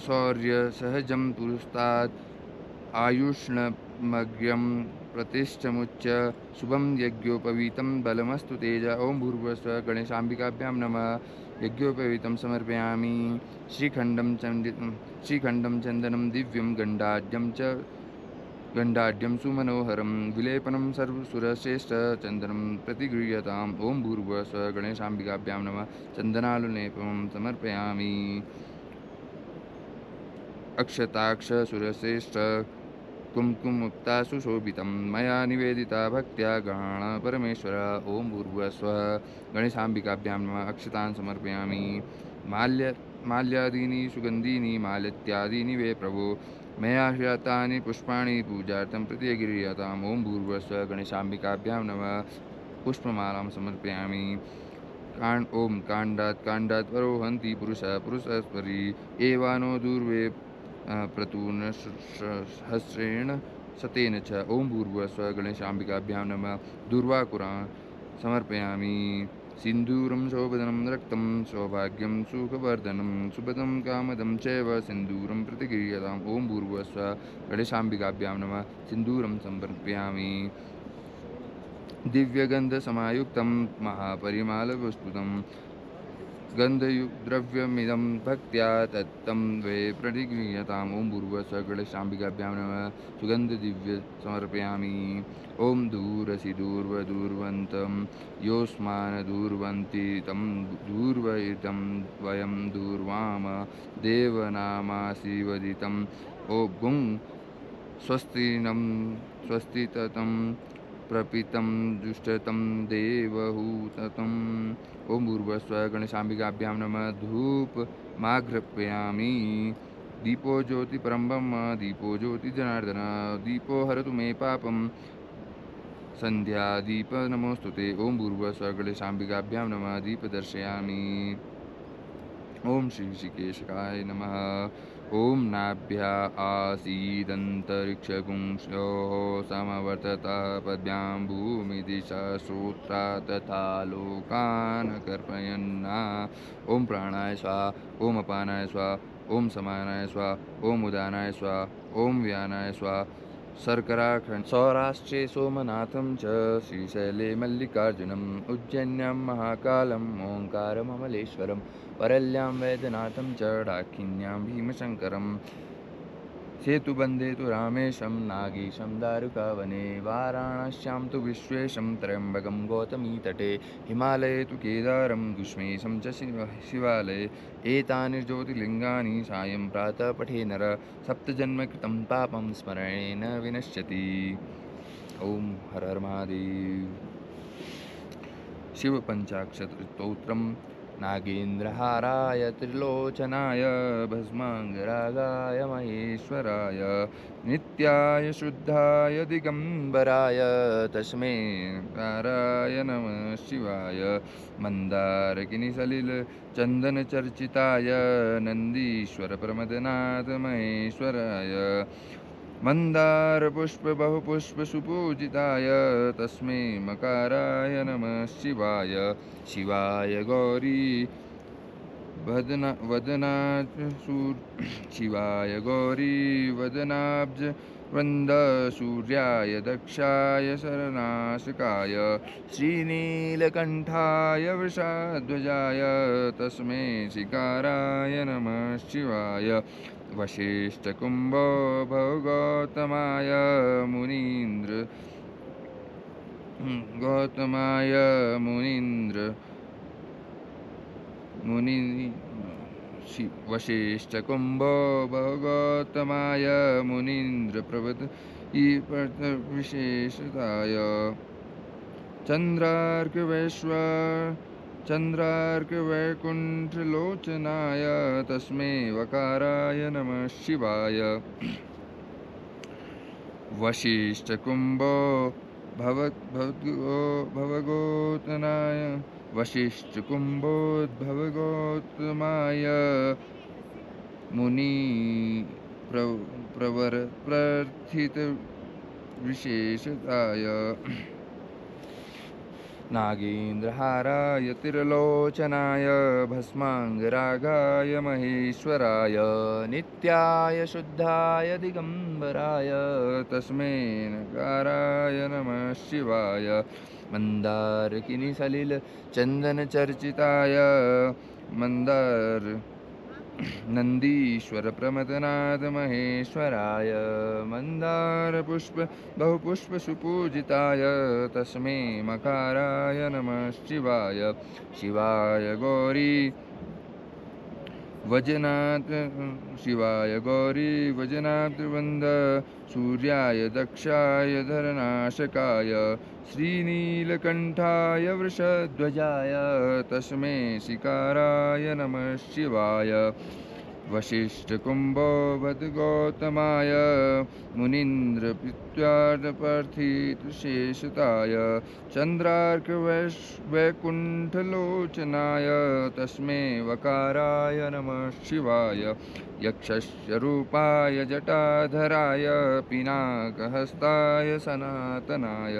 शौर्यसहजं पुरस्तात् आयुष्णमग्र्यं प्रतिष्ठमुच्च शुभं यज्ञोपवीतं बलमस्तु तेज। ओं भूर्भुवस्सुवः गणेशाम्बिकाभ्यां नमः। यज्ञोपवीतं समर्पयामि। श्रीखण्डं चन्दनं दिव्यं गण्डाढ्यं सुमनोहरं विलेपनं सर्वसुरश्रेष्ठचन्दनं प्रतिगृह्यताम्। ओं भूर्भुवस्सुवः गणेशाम्बिकाभ्यां नमः। चन्दनालुलेपनं समर्पयामि। अक्षताक्षसुरश्रेष्ठ कुमकुमुक्ता सुशोभितं मया निवेदिता भक्त्या गृहाण परमेश्वर। ओं भूर्भुवस्सुवः गणेशाम्बिकाभ्यां नमः। अक्षतान् समर्पयामि। माल्यादीनि सुगन्धीनि मालत्यादीनि वे प्रभो मया ह्रियतानि पुष्पाणि पूजार्थं प्रतिगृह्यताम्। ओं भूर्भुवस्सुवः गणेशाम्बिकाभ्यां नमः। पुष्पमालां समर्पयामि। ओं काण्डात् परोहन्ति पुरुषस्परी एवानो दूर्वे प्रतूर्णहस्रेण सतेन च। ओं भूर्भुवस्सुवः गणेशाम्बिकाभ्यां नमः। दूर्वाकुरान् समर्पयामि। सिन्दूरं शोभनं रक्तं सौभाग्यं सुखवर्धनं सुभदं कामदं चैव सिन्दूरं प्रतिगृह्यताम्। ओं भूर्भुवस्सुवः गणेशाम्बिकाभ्यां नमः। सिन्दूरं समर्पयामि। दिव्यगन्धसमायुक्तं महापरिमलपुष्पितं गन्धद्रव्यमिदं भक्त्या तत्तं वे प्रतिगृह्यताम्। ओं भूर्भुवस्सुवः गणेशाम्बिकाभ्यां नमः। सुगन्धदिव्य समर्पयामि। ओं दूरसि दूर्वन्तं योऽस्मान् दूर्वन्ति तं दूर्वयितं वयं दूर्वाम देवनामासि वदितं। ओ गुं स्वस्तिततं प्रपितं दुष्टतं देवहूतम्। ओं भूर्भुवस्सुवः गणेशाम्बिकाभ्यां नमः। धूपमाघ्रापयामि। दीपो ज्योति परं ब्रह्म दीपो ज्योति जनार्दन दीपो हरतु मे पापं संध्यादीप नमोस्तुते। ओं भूर्भुवस्सुवः गणेशाम्बिकाभ्यां नमः। दीप दर्शयामि। ओं श्री ऋषिकेशाय नमः। ओं नाभ्या आसीदन्तरिक्षगुंशोः समवर्तता पद्भ्यां भूमिदिशा श्रोत्रा तथा लोकान् कर्पयन्ना। ओं प्राणाय स्वाहा। ओं अपानाय स्वाहा। ओं समानाय स्वाहा। ओं उदानाय स्वाहा। ओं व्यानाय स्वाहा। शर्कराखण्ड सौराष्ट्रे सोमनाथं च श्रीशैले मल्लिकार्जुनम् उज्जैन्यां महाकालम् ओङ्कारममलेश्वरं वरल्यां वैद्यनाथं च डाकिन्यां भीमशङ्करं सेतुबन्धे तु रामेशं नागेशं दारुकावने वाराणस्यां तु विश्वेशं त्र्यम्बकं गौतमीतटे हिमालये तु केदारं गुष्मेशं च शिवालये। एतानि ज्योतिर्लिङ्गानि सायं प्रातः पठे नर सप्तजन्मकृतं पापं स्मरणेन विनश्यति। ओं हर हर महादेव। शिवपञ्चाक्षरस्तोत्रम्। नागेन्द्रहाराय त्रिलोचनाय भस्माङ्गरागाय महेश्वराय नित्याय शुद्धाय दिगम्बराय तस्मै काराय नमः शिवाय। मन्दारकिनिसलिलचन्दनचर्चिताय नन्दीश्वर प्रमदनाथ महेश्वराय मन्दारपुष्पबहुपुष्पसुपूजिताय तस्मै मकाराय नमः शिवाय। शिवाय गौरी शिवाय गौरी वदनाब्ज वृन्द सूर्याय दक्षाय शरनाशकाय श्रीनीलकण्ठाय वृषाध्वजाय तस्मै शिकाराय नमः शिवाय। वसिष्ठकुम्भो भवगौतमाय वसिष्ठकुम्भो भवगौतमाय मुनीन्द्र प्रवद विशेषताय चन्द्रार्कवैकुण्ठलोचनाय तस्मै वकाराय नमः शिवाय। वसिष्ठकुम्भो भवगौतमाय वसिष्ठकुम्भोद्भवगौतमाय मुनि प्रवर प्रार्थित विशेषताय नागेन्द्रहाराय तिरलोचनाय भस्माङ्गरागाय महेश्वराय नित्याय शुद्धाय दिगम्बराय तस्मै नकाराय नमः शिवाय मन्दारकिनिसलिलचन्दनचर्चिताय मन्दार नन्दीश्वर प्रमदनाथ महेश्वराय मन्दारपुष्प बहुपुष्पसुपूजिताय तस्मै मकाराय नमः शिवाय शिवाय गौरी वजनाथ शिवाय गौरी वजनाथ वृंद सूर्याय दक्षाय धरनाशकाय श्रीनीलकण्ठाय वृषध्वजाय तस्मै शिकाराय नमः शिवाय वसिष्ठकुम्भोवद्गौतमाय मुनीन्द्रपित्वार्धपार्थितशेषताय चन्द्रार्कवैकुण्ठलोचनाय तस्मै वकाराय नमः शिवाय यक्षस्य रूपाय जटाधराय पिनाकहस्ताय सनातनाय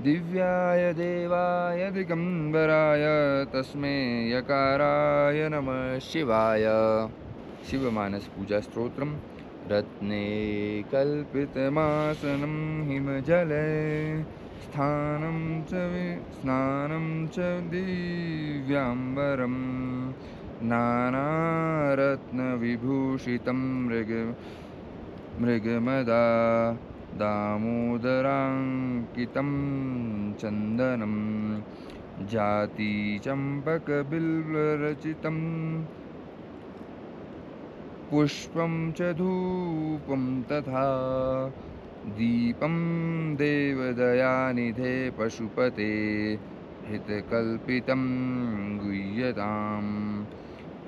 दिव्याय देवाय दिगम्बराय तस्मै यकाराय नमः शिवाय शिवमानस पूजा स्तोत्रम रत्ने कल्पितमासनं हिमजले स्नानं च दिव्याम्बरं नानारत्नविभूषितं मृगमदा दामोदराङ्कितं चन्दनं जातिचम्पकबिल्वरचितं पुष्पं च धूपं तथा दीपं देवदयानिधे पशुपते हितकल्पितं गुह्यतां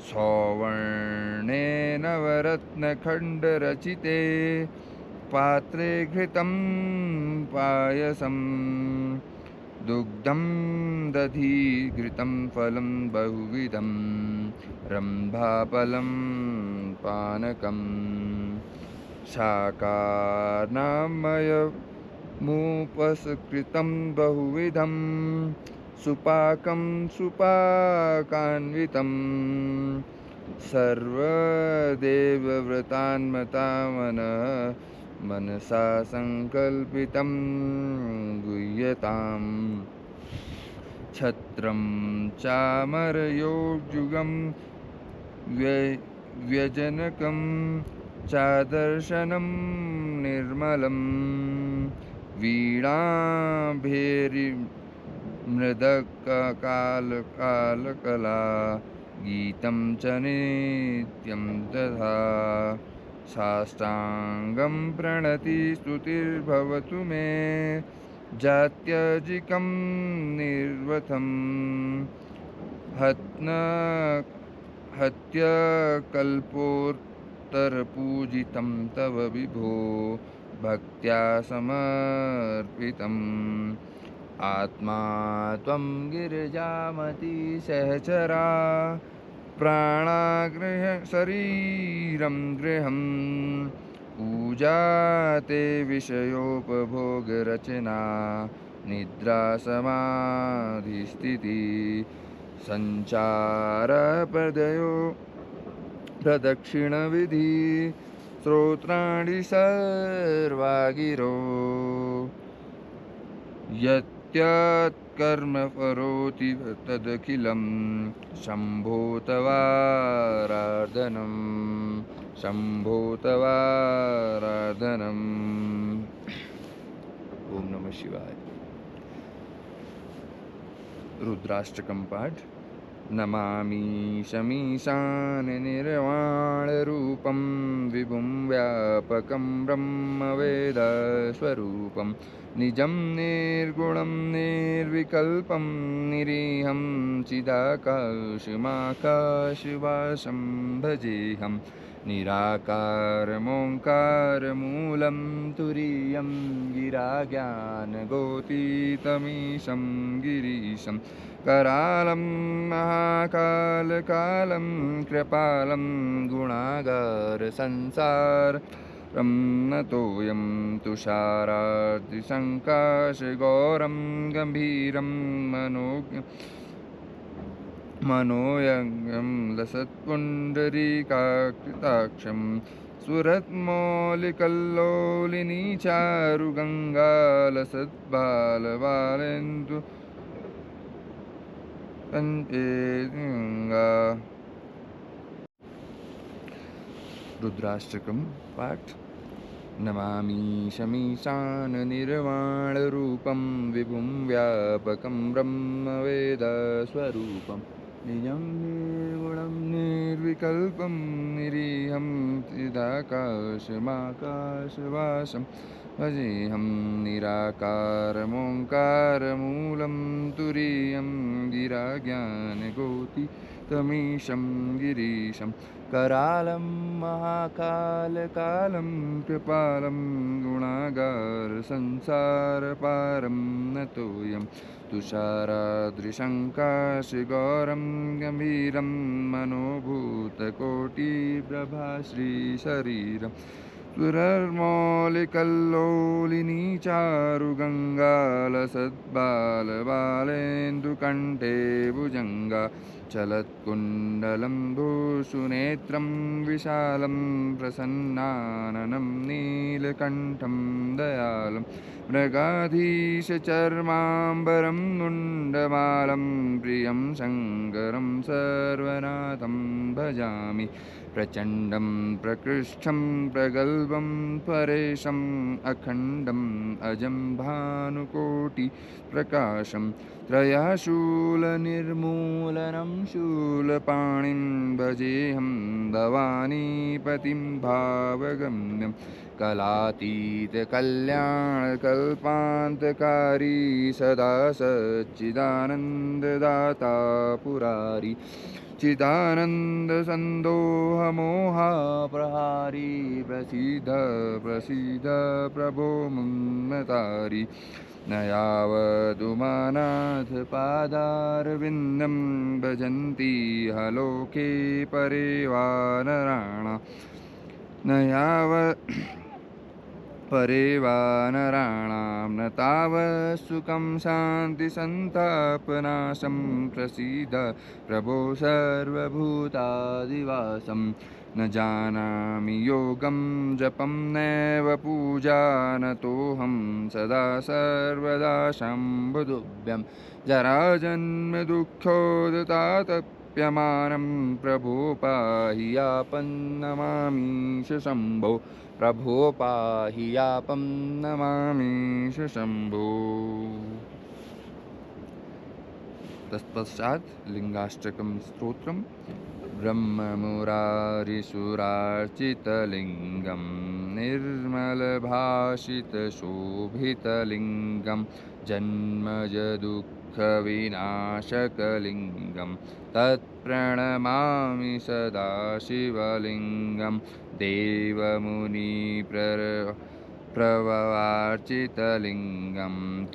सौवर्णेन नवरत्नखण्डरचिते पात्रे घृतं पायसं दुग्धं दधि घृतं फलं बहुविधं रम्भाफलं पानकं शाकार्नामयमुपस्कृतं बहुविधं सुपाकं सुपाकान्वितं मनसा संकल्पितं गुह्यताम् छत्रं चामरयोगजुगं व्यजनकं चादर्शनं निर्मलं वीणाभेरीमृदककालकला गीतं च नित्यं तथा साष्टाङ्गं प्रणतिस्तुतिर्भवतु मे जात्यजिकं निर्वथं हत्यकल्पोत्तरपूजितं तव विभो भक्त्या समर्पितम् आत्मा त्वं गिरिजामती सहचरा प्राणागृह शरीरं गृहं पूजा ते विषयोपभोगरचना निद्रा समाधिस्थिति संचारपदयो प्रदक्षिणविधि स्तोत्राणि सर्वा गिरो यत्कर्म करोति तदखिलं शम्भो तवाराधनं शम्भो तवाराधनम्। ओम नमः शिवाय। रुद्राष्टकं पाठ। नमामि शमीशान निर्वाणरूपं विभुं व्यापकं ब्रह्मवेदस्वरूपं निजं निर्गुणं निर्विकल्पं निरीहं चिदाकाशमाकाशवासं भजेऽहं निराकारमोङ्कारमूलं तुरीयं गिराज्ञानगोतीतमीशं गिरीशं करालं महाकालकालं कृपालं गुणागार संसार नतोऽयं तुषारार्तिसङ्काशगौरं गम्भीरं मनोयज्ञं लसत्पुण्डरीकाकृताक्षं सुरत्मौलिकल्लोलिनी चारुगङ्गा लसत्बालबालेन्दु गङ्गा। रुद्राष्टकम पाठ। नमामि शमीशाननिर्वाणरूपं विभुं व्यापकं ब्रह्मवेदस्वरूपं निजं निर्गुणं निर्विकल्पं निरीहं चिदाकाशमाकाशवासं भजेऽहं निराकारमोङ्कारमूलं तुरीयं गिराज्ञानगोतितमीशं गिरीशं करालं महाकालकालं कृपालं गुणागारसंसारपारं नतोऽयं तुषाराद्रिशङ्काशगौरं गम्भीरं मनोभूतकोटिप्रभाश्रीशरीरं सुरर्मौलिकल्लोलिनी चारुगङ्गा लसत्बालबालेन्दुकण्ठे भुजङ्गा चलत्कुण्डलं भूषुनेत्रं विशालं प्रसन्नाननं नीलकण्ठं दयालं मृगाधीशचर्माम्बरं मुण्डमालं प्रियं शङ्करं सर्वनाथं भजामि प्रचण्डं प्रकृष्टं प्रगल्भं परेशम् अखण्डम् अजं भानुकोटिप्रकाशं त्रयशूलनिर्मूलनं शूलपाणिं भजेऽहं भवानीपतिं भावगम्यं कलातीतकल्याणकल्पान्तकारी सदा सच्चिदानन्ददाता पुरारी चिदानन्दसन्दोहमोहाप्रहारी प्रसीद प्रसीद प्रभो मन्मतारी न यावदुमानाथपादारविन्दं भजन्ति हलोके परे वा नराणा न यावत् परे वा नराणां न तावत्सुखं शान्तिसन्तापनाशं प्रसीद प्रभो सर्वभूतादिवासं न जानामि योगं जपं नैव पूजा नतोऽहं सदा सर्वदा शम्भुदुभ्यं जराजन्मदुःखोदतातप्यमानं प्रभो पाहि यापन्नमामीश शम्भो प्रभो पाहि यापं नमामीश शम्भो। तत्पश्चात् लिंगाष्टकं स्तोत्रम्। ब्रह्ममुरारिसुरार्चितलिङ्गं निर्मलभाषितशोभितलिङ्गं जन्मजदुःखविनाशकलिङ्गं तत्प्रणमामि सदा शिवलिङ्गं प्रवर्चितलिङ्गं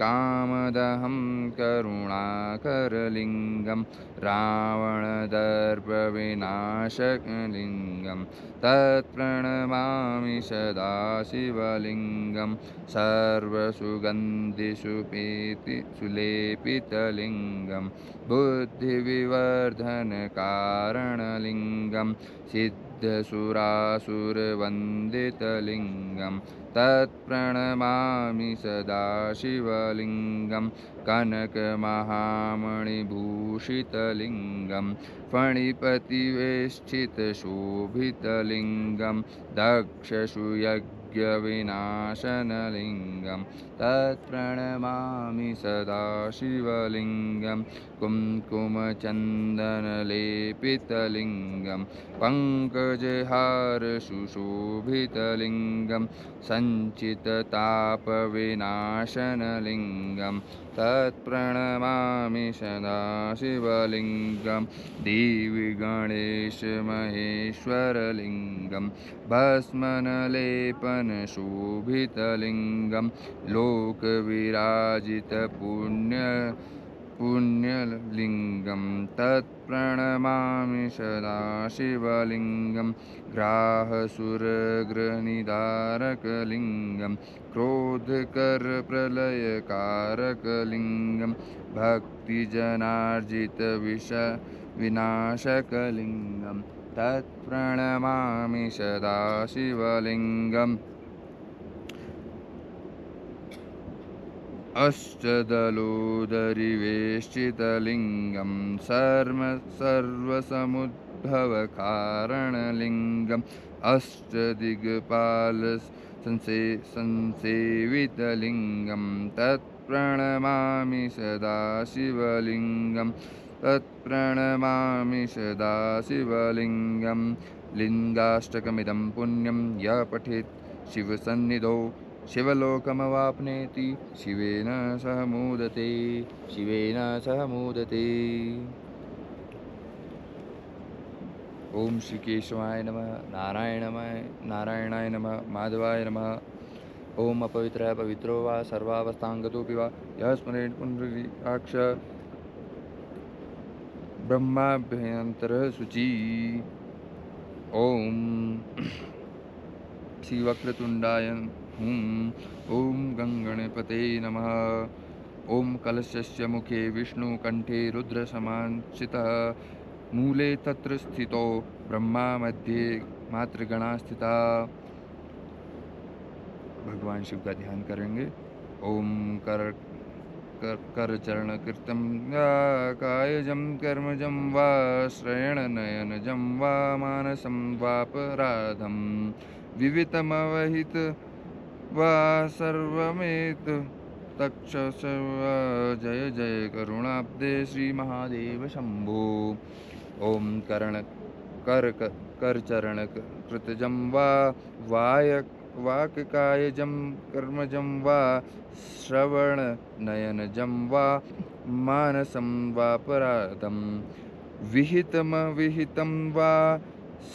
कामदहं करुणाकरलिङ्गं रावणदर्पविनाशकलिङ्गं तत्प्रणमामि सदा शिवलिङ्गं सर्वसुगन्धिसुलेपितलिङ्गं बुद्धिविवर्धनकारणलिङ्गं सिद्धसुरासुरवन्दितलिङ्गं तत्प्रणमामि सदा शिवलिङ्गं कनकमहामणिभूषितलिङ्गं फणिपतिवेष्टितशोभितलिङ्गं दक्षसुयज्ञविनाशनलिङ्गं तत्प्रणमामि सदा शिवलिङ्गं कुङ्कुमचन्दनलेपितलिङ्गं पङ्कजहारसुशोभितलिङ्गं सञ्चिततापविनाशनलिङ्गं तत्प्रणमामि सदा शिवलिङ्गं देविगणेशमहेश्वरलिङ्गं भस्मनलेपनशोभितलिङ्गं लोकविराजितपुण्य पुण्यलिङ्गं तत्प्रणमामि सदा शिवलिङ्गं ग्राहसुरगृहनिधारकलिङ्गं क्रोधकरप्रलयकारकलिङ्गं भक्तिजनार्जितविनाशकलिङ्गं तत्प्रणमामि सदा शिवलिङ्गम् अष्टदलोदरिवेष्टितलिङ्गं सर्वसमुद्भवकारणलिङ्गम् संसेवितलिङ्गं तत्प्रणमामि सदा शिवलिङ्गं तत्प्रणमामि सदा शिवलिङ्गं लिङ्गाष्टकमिदं पुण्यं यः पठेत् शिवसन्निधौ शिवलोकमवाप्नोति शिवेन सह मोदते शिवेन सह मोदते। ओम श्री केशवाय नमः, नारायणाय नमः, माधवाय नमः। ओम अपवित्रः पवित्रो वा सर्वावस्थांगतोऽपि वा यः स्मरेत् पुण्डरीकाक्ष ब्रह्माभ्यन्तरः शुचि। ओम श्री वक्रतुंडाय ओम गंगणपते नमः। ओम कलशस्य मुखे विष्णु कंठे रुद्र समांसितः मूले तत्र स्थितो ब्रह्मा मध्ये मातृगणा स्थिता। भगवान शिव का ध्यान करेंगे। ओम कर चरण कृतम कायजम कर्मजम वा श्रयण नयनजम वा मानसम वापराधम विवितमवहित वा सर्वमेत तक्षस जय जय करुणाब्दे श्री महादेव शंभो। ओम कर चरण कृतजम वा वाक्कायजम कर्मजम वा श्रवण नयनजम वा मानसम वापराधम विहितम वा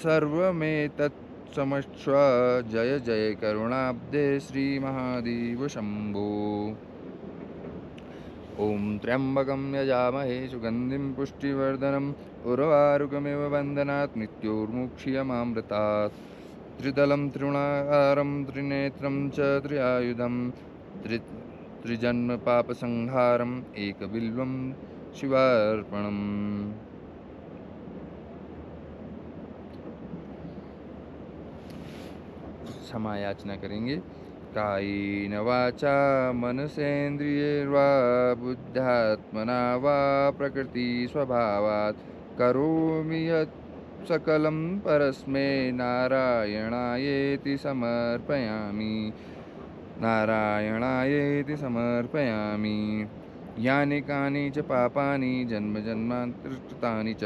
सर्वमेतत् समस्व जय जय करुणाब्दे श्री महादेव शंभो। ओम त्र्यंबकं यजामहे सुगंधिं पुष्टिवर्धनम् उर्वारुकमिव बन्धनात् मृत्योर्मुक्षीयमामृतात्। त्रिदलं त्रिगुणाकारं त्रिनेत्रं च त्रिआयुधं त्रिजन्म पापसंहारम् एकबिल्वं शिवार्पणम्। क्षमा याचना करेंगे। कायेन वाचा मनसेन्द्रियैर्वा बुद्ध्यात्मना वा प्रकृति स्वभावात् करोमि यत् सकलं परस्मै नारायणायेति समर्पयामि। यानि कानि च पापानि जन्मजन्मान्तरकृतानि च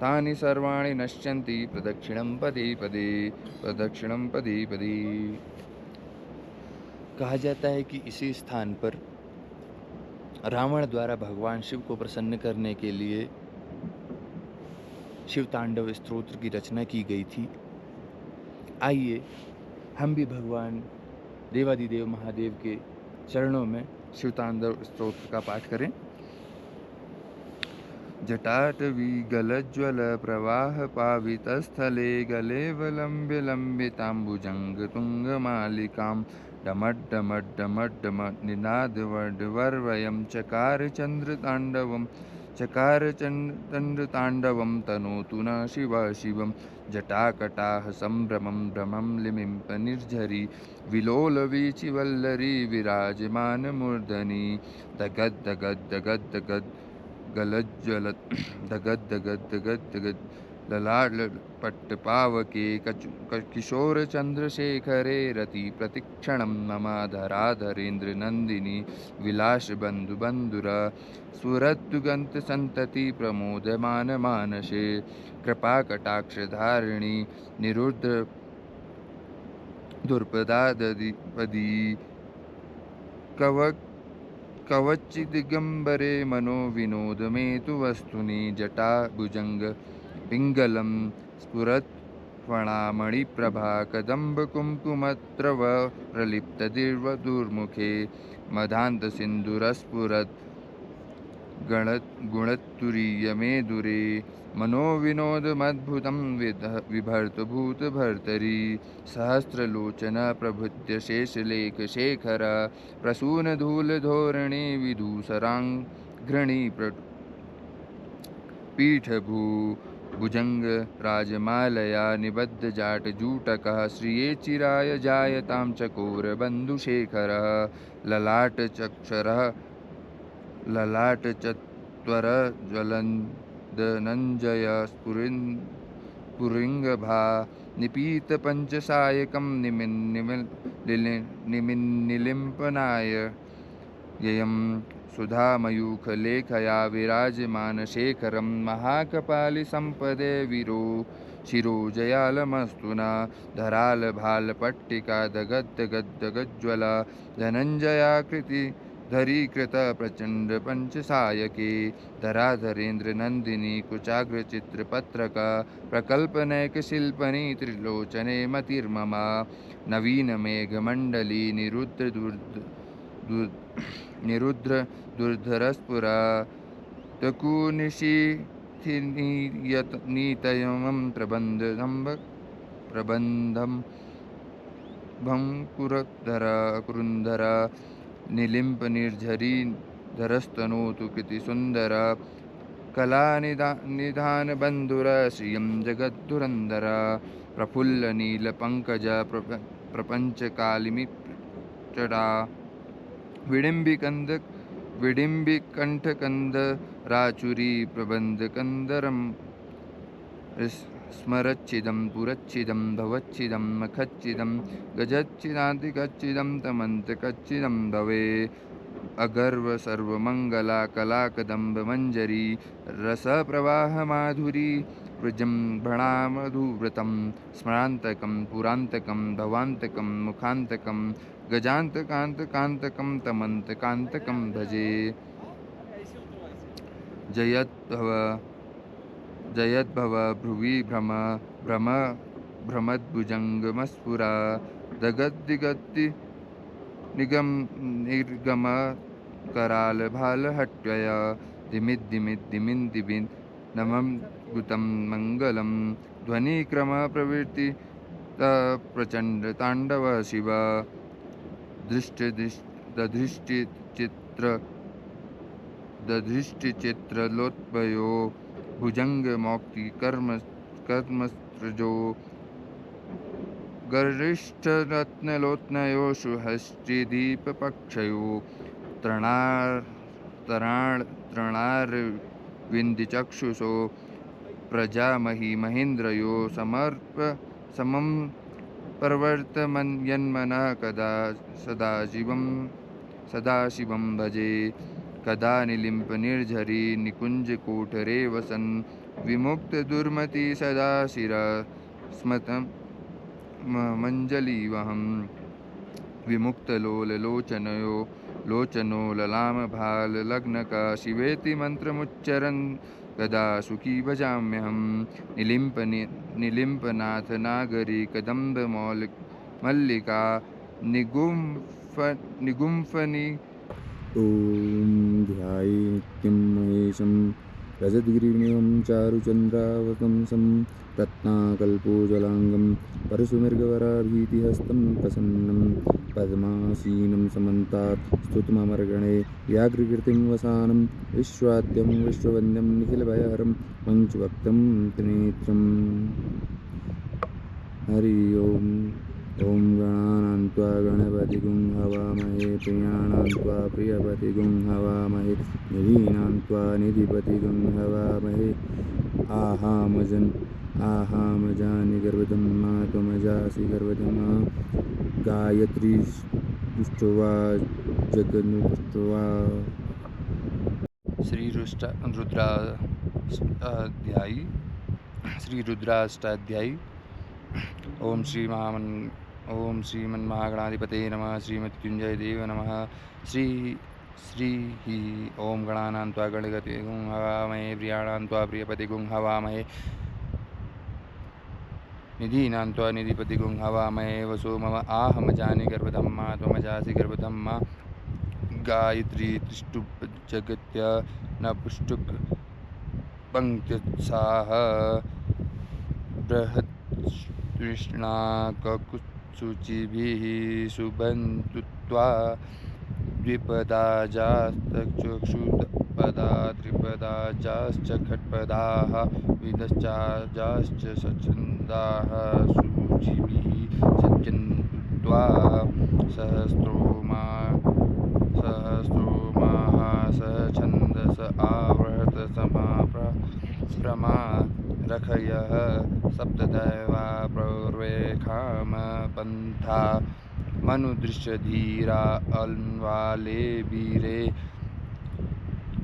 तानि सर्वाणि नश्यन्ति प्रदक्षिणं पदे पदे। कहा जाता है कि इसी स्थान पर रावण द्वारा भगवान शिव को प्रसन्न करने के लिए शिव तांडव स्तोत्र की रचना की गई थी। आइए हम भी भगवान देवादिदेव महादेव के चरणों में शिव तांडव स्तोत्र का पाठ करें। जटाटवी गलज्वल प्रवाह पावितस्थले गलेवलम्बिताम्बुजंग तुंगमालिकां डमड्डमड्डमड्डम निनादवर्डवर्वयं चकार चन्द्रताण्डवं तनोतु न शिवं जटाकटाह संभ्रमं भ्रमं लिमिम्प निर्झरी विलोलवीचिवल्लरी विराजमानमूर्धनि दगद् गलज्ज्वलत् दगद् ललाटपट्टपावके किशोरचन्द्रशेखरे रति प्रतिक्षणं ममाधराधरेन्द्रनन्दिनी विलासबन्धुबन्धुर स्फुरद्दुगन्तसन्तति प्रमोदमानमानसे कृपाकटाक्षधारिणी निरुद्र दुर्पदादपदी कवचिदिगम्बरे मनोविनोदमेतु वस्तुनि जटाभुजंग पिङ्गलं स्फुरत् फणामणिप्रभा कदम्बकुङ्कुमत्रव प्रलिप्तदिर्वदुर्मुखे मदान्तसिन्धुरस्फुरत् गुणत्तुरीयमेदुरे मनोविनोदमद्भुतं विभर्तभूतभर्तरी सहस्रलोचन प्रभृत्य शेषलेखशेखर प्रसूनधूलधोरणे विधूसराङ्घ्रिणी पीठभू भुजंग राजमालया निबद्धजाटजूटकः श्रिये चिराय जायतां चकोरबन्धुशेखरः ललाटचत्वरज्वलन्दनञ्जय स्फुरिङ्गभा निपीतपञ्चसायकं निलिम्पनाय ययं सुधामयूखलेखया विराजमानशेखरं महाकपालिसम्पदे शिरोजयालमस्तु न धरालभालपट्टिका दगद्दगद्दगज्ज्वला धनञ्जयाकृति धरीकृत प्रचण्ड पंचसायके धराधरेन्द्र नंदिनी कुचाग्रचित्रपत्रक प्रकल्पनैकशिल्पनी त्रिलोचने मतिर्मम नवीन मेघमण्डली निरुद्र दुर्धरस्फुरा तकुनिशीथिनीतयमं प्रबन्धं कुरुन्धर निलिम्प निर्झरी धरस्तनोतु कृतिसुन्दर कलानिधान बन्धुर श्रियं जगद्धुरन्धर प्रफुल्लनीलपङ्कज प्रपञ्चकालिमिचडा विडिम्बिकण्ठकन्द राचुरी स्मरच्छिदं पुरच्छिदं भवच्छिदं मखच्छिदं गजच्छिदान्तिकच्छिदं तमन्तकच्छिदं भवे अगर्व सर्वमङ्गला कलाकदम्बमञ्जरी रसप्रवाहमाधुरी विजृम्भणामधुव्रतं स्मरान्तकं पुरान्तकं भवान्तकं मुखान्तकं गजान्तकान्तकान्तकं तमन्तकान्तकं भजे जयद्भव भ्रुवि भ्रमद्भुजङ्गमस्फुरा दगद्दिगत्ति निर्गम करालभालहट्टया दिमिद्दिमिद्दिमिन् नमं गुतं मङ्गलं ध्वनिक्रमप्रवृत्ति प्रचण्डताण्डव शिव दधृष्टिचित्रलोत्पयो भुजङ्गमौक्ति कर्मस्त्रजो गर्विष्ठरत्नलोत्नयो सुहस्तिदीपपक्षयो तृणार्विन्दिचक्षुषो प्रजामही महेन्द्रयो समं प्रवर्तमन्यन्मनः कदा सदाशिवं भजे कदा निलिम्पनिर्झरी निकुञ्जकोठरे वसन् विमुक्तदुर्मति सदा शिरस्मतं मञ्जलिवहं विमुक्तलोललोचनो ललामभाललग्नका शिवेति मन्त्रमुच्चरन् कदा सुखी भजाम्यहं निलिम्पनाथनागरी कदम्बमल्लिका निगुम्फनि ॐ ध्यायेत्यं महेशं रजद्गिरिनिभं चारुचन्द्रावतंसं रत्नाकल्पोज्ज्वलाङ्गं परशुमृगवराभीतिहस्तं प्रसन्नं पद्मासीनं समन्तात् स्तुतममर्गणे व्याघ्रकीर्तिं वसानं विश्वाद्यं विश्ववन्द्यं निखिलभयहरं पञ्चभक्तं त्रिनेत्रम् हरि ओम् ॐ गणानां त्वा गणपतिगुं हवामहे प्रियाणां त्वा प्रियपतिगुं हवामहे निधीनां त्वा निधिपतिगुं हवामहे आहामजानि गर्भधम्मा त्वमजासि गर्भधम्मा गायत्री दुष्ट्वा जगन्नुष्ट्वा। श्री रुद्राष्टाध्यायी। ओम श्रीमन्महागणाधिपते नमः। श्रीमत्युञ्जय देव नमः। श्री ओम गणानां त्वा गणपतिगुं हवामहे प्रियाणां त्वा प्रियपतिगुं हवामहे निधीनां त्वा निधिपतिगुं हवामहे वसो मम आहमजानि गर्भधम्मा त्वमजासि गर्भधम्मा गायत्री त्रिष्टुप जगत्य नपुष्टुक पंक्त्युत्साह बृहत्तृष्णा ककुत्सुचिभिः सुबन्धुत्वा द्विपदा जास्तचक्षुपदा त्रिपदा जाश्च खट्पदाः विदश्चाजाश्च सच्छन्दाः शुचिभिः सज्जन्त्वा सहस्रोमाः सछन्दस आवृत समाप्रमा रखयः सप्तदैवा प्रौर्वेखाम पन्था मनुदृश्य धीरा अन्वाले वीरे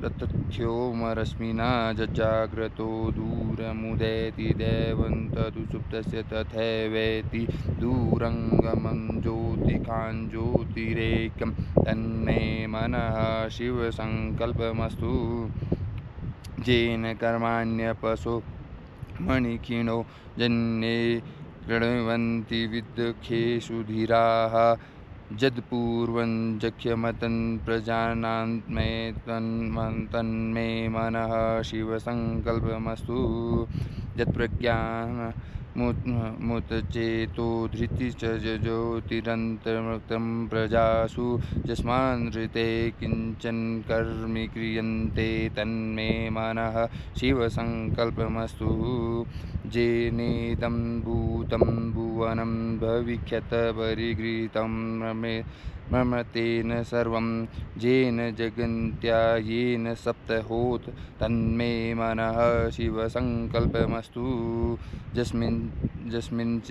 तथ्योमरश्मिना जजाग्रतो दूरमुदेति देवन्तदु सुप्तस्य तथैवेति दूरङ्गमं ज्योतिकाञ्ज्योतिरेकं तन्मे मनः शिवसङ्कल्पमस्तु येन कर्माण्यपशो मणिखिणो जन्ये कृण्वन्ति विदुःखेषु धीराः यद्पूर्वं जख्यमतन् प्रजानान्मे तन्मे मनः शिवसङ्कल्पमस्तु यत्प्रज्ञानमुतचेतो धृति च ज्योतिरन्तर्मृतं प्रजासु यस्मान्नृते किञ्चन कर्मि क्रियन्ते तन्मे मनः शिवसङ्कल्पमस्तु जेनेदं भूतं भुवनं भविष्यत् परिगृहीतं ममतेन सर्वं येन जगन्त्या येन सप्तहोत तन्मे मनः शिवसङ्कल्पमस्तु यस्मिन् च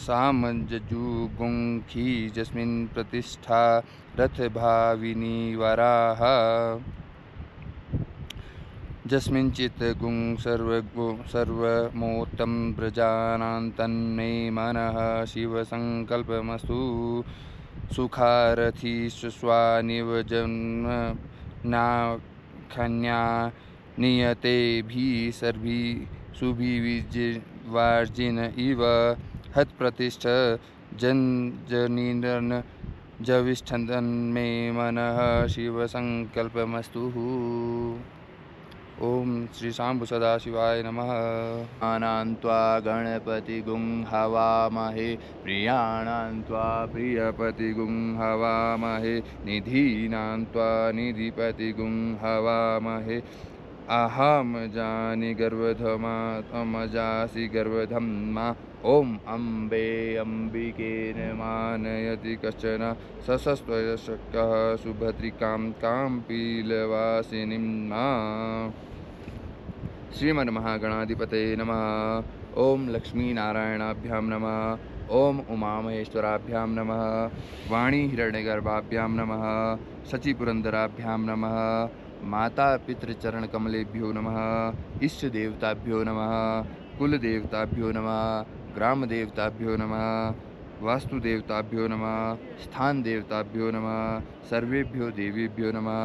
सामजजुगुंखी यस्मिन् प्रतिष्ठा रथभाविनी वराः यस्मिंचित् गुं सर्वमोत्तं प्रजानां तन्मे मनः शिवसङ्कल्पमस्तु सुखारथी स्वानिव जन्म नाखन्या नियतेभिः सर्भिः सुभिर्वार्जिन इव हतप्रतिष्ठ जनिर्न जविष्ठन्मे मनः शिवसङ्कल्पमस्तु। ओम श्री शाम्भु सदाशिवाय नमः। आनान्त्वा गणपतिगुं हवामहे प्रियाणान्त्वा प्रियपतिगुं हवामहे निधीनान्त्वा निधिपतिगुं हवामहे अहम जानि गर्वधमा तमजासि गर्वधम्मा ओम अम्बे अम्बिकेन मानयति कश्चन सशस्त्वशक्तः सुभद्रिकां कां पीलवासिनीं श्रीमन्महागणाधिपते नमः। ओम लक्ष्मीनारायणाभ्यां नमः। ओम उमामहेश्वराभ्यां नमः। वाणी हिरण्यगर्भाभ्यां नमः। शचीपुरन्दराभ्यां नमः। माता पितृचरणकमलेभ्यो नमः। इष्टदेवताभ्यो नमः। कुलदेवताभ्यो नमः। ग्रामदेवताभ्यो नमः। वास्तुदेवताभ्यो नमः। स्थानदेवताभ्यो नमः। सर्वेभ्यो देवेभ्यो नमः।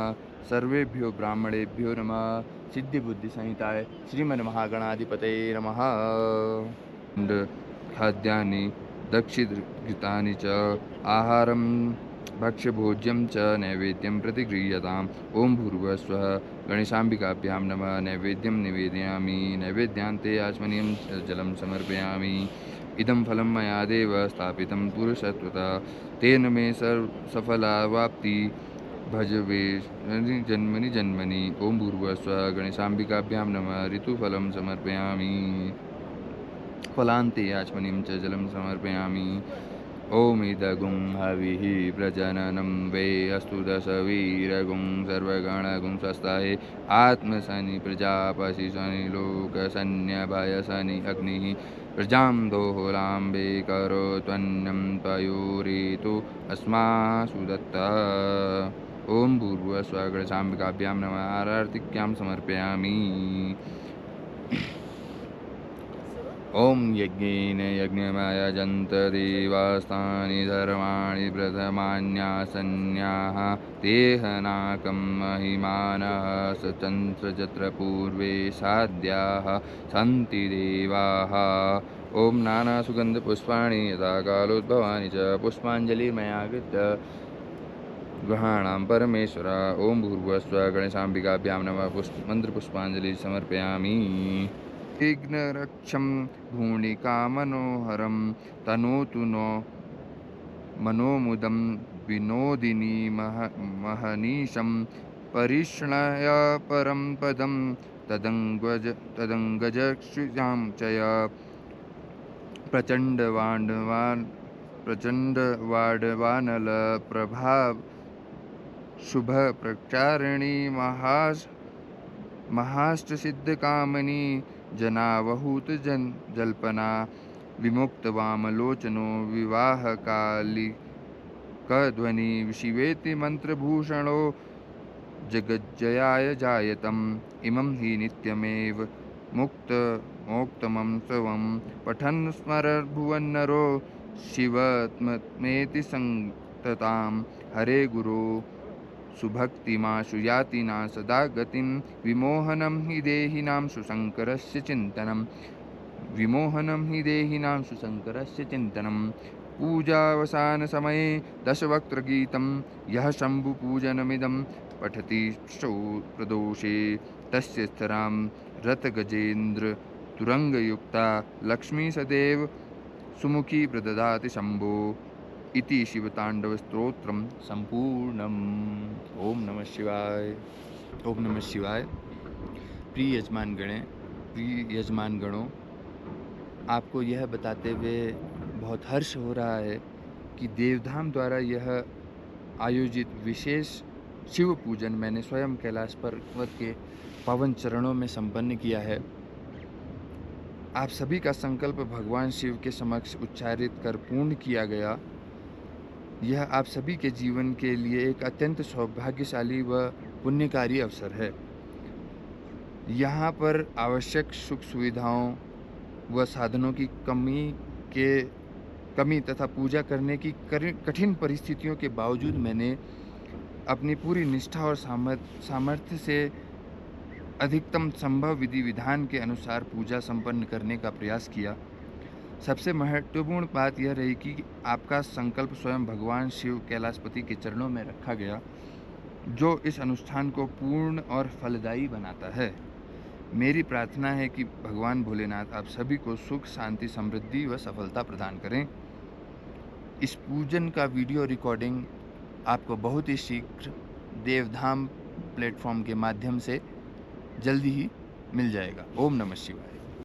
सर्वेभ्यो ब्राह्मणेभ्यो नमः। सिद्धिबुद्धिसहिताय श्रीमन्महागणाधिपतये नमः। खाद्यानि दक्षिणघृतानि च आहारं भक्ष्यभोज्यं च नैवेद्यं प्रतिगृह्यताम्। ओं भूर्भुवस्वः गणेशाम्बिकाभ्यां नमः। नैवेद्यं निवेदयामि। नैवेद्यान्ते आचमनीयं जलं समर्पयामि। इदं फलं मया देव स्थापितं पुरुषत्वतः तेन मे सफलावाप्ति भजवे जन्मनि जन्मनि। ओं भूर्भुवस्वः गणेशाम्बिकाभ्यां नमः। ऋतुफलं समर्पयामि। फलान्ते आचमनीयं च जलं समर्पयामि। ओम इदगुं हविः प्रजननं वे अस्तु दशवीरगुं सर्वगणगुं स्वस्ताये आत्मसनि प्रजापति शनि लोकसन्न्यभयसनि अग्निः प्रजां दोहोलाम्बे करोत्वन्नं पयोरितु अस्मासु दत्तः। ओं भूर्भुवस्वः गणेशाम्बिकाभ्यां नमः। आरतिक्यां समर्पयामि। ओम यज्ञेन यज्ञमयजन्त देवास्तानि धर्माणि प्रथमान्यासन्याः तेहनाकं महिमानः सचन्द्र पूर्वे साध्याः सन्ति देवाः। ओम नानासुगन्धपुष्पाणि यथा कालोद्भवानि च पुष्पाञ्जलिर्मया कृत्य ग्रहाणां परमेश्वर। ओम भूर्भुवस्सुवः गणेशाम्बिकाभ्यां नमः। मंत्रपुष्पांजलि समर्पयामि। विघ्नरक्षं भूणिकामनोहरं तनोतु नो मनोमुदं विनोदिनी महनीशं परिष्णय परं पदं तदङ्गजक्षुजां च प्रचण्डवाडवानल प्रभा शुभ प्रचारिणी महाष्टसिद्धकामिनी जनावहूत जल्पना विमुक्तवामलोचनो विवाहकालिकध्वनि शिवेति मंत्रभूषणो जगज्जयाय जायतम् इमं हि नित्यमेव मोक्तमं स्वं पठन् स्मरभुवन्नरो शिवत्मेति संततां हरे गुरो सुभक्तिमाशु यातिना सदा गतिं विमोहनं हि देहिनां सुशङ्करस्य चिन्तनं विमोहनं हि देहिनां सुशङ्करस्य चिन्तनं पूजावसानसमये दशवक्त्रगीतं यः शम्भुपूजनमिदं पठति प्रदोषे तस्य स्थरां रथगजेन्द्र तुरङ्गयुक्ता लक्ष्मी सदैव सुमुखी प्रददाति शम्भो इति शिवताण्डवस्तोत्रं सम्पूर्णम्। ओम नमः शिवाय। ओम नमः शिवाय। प्रिय यजमानगणों, आपको यह बताते हुए बहुत हर्ष हो रहा है कि देवधाम द्वारा यह आयोजित विशेष शिव पूजन मैंने स्वयं कैलाश पर्वत के पावन चरणों में संपन्न किया है। आप सभी का संकल्प भगवान शिव के समक्ष उच्चारित कर पूर्ण किया गया। यह आप सभी के जीवन के लिए एक अत्यंत सौभाग्यशाली व पुण्यकारी अवसर है। यहाँ पर आवश्यक सुख सुविधाओं व साधनों की कमी तथा पूजा करने की कठिन परिस्थितियों के बावजूद मैंने अपनी पूरी निष्ठा और सामर्थ्य से अधिकतम संभव विधि विधान के अनुसार पूजा संपन्न करने का प्रयास किया। सबसे महत्वपूर्ण बात यह रही कि आपका संकल्प स्वयं भगवान शिव कैलाशपति के चरणों में रखा गया, जो इस अनुष्ठान को पूर्ण और फलदायी बनाता है। मेरी प्रार्थना है कि भगवान भोलेनाथ आप सभी को सुख, शांति, समृद्धि व सफलता प्रदान करें। इस पूजन का वीडियो रिकॉर्डिंग आपको बहुत ही शीघ्र देवधाम प्लेटफॉर्म के माध्यम से जल्दी ही मिल जाएगा। ओम नमः शिवाय।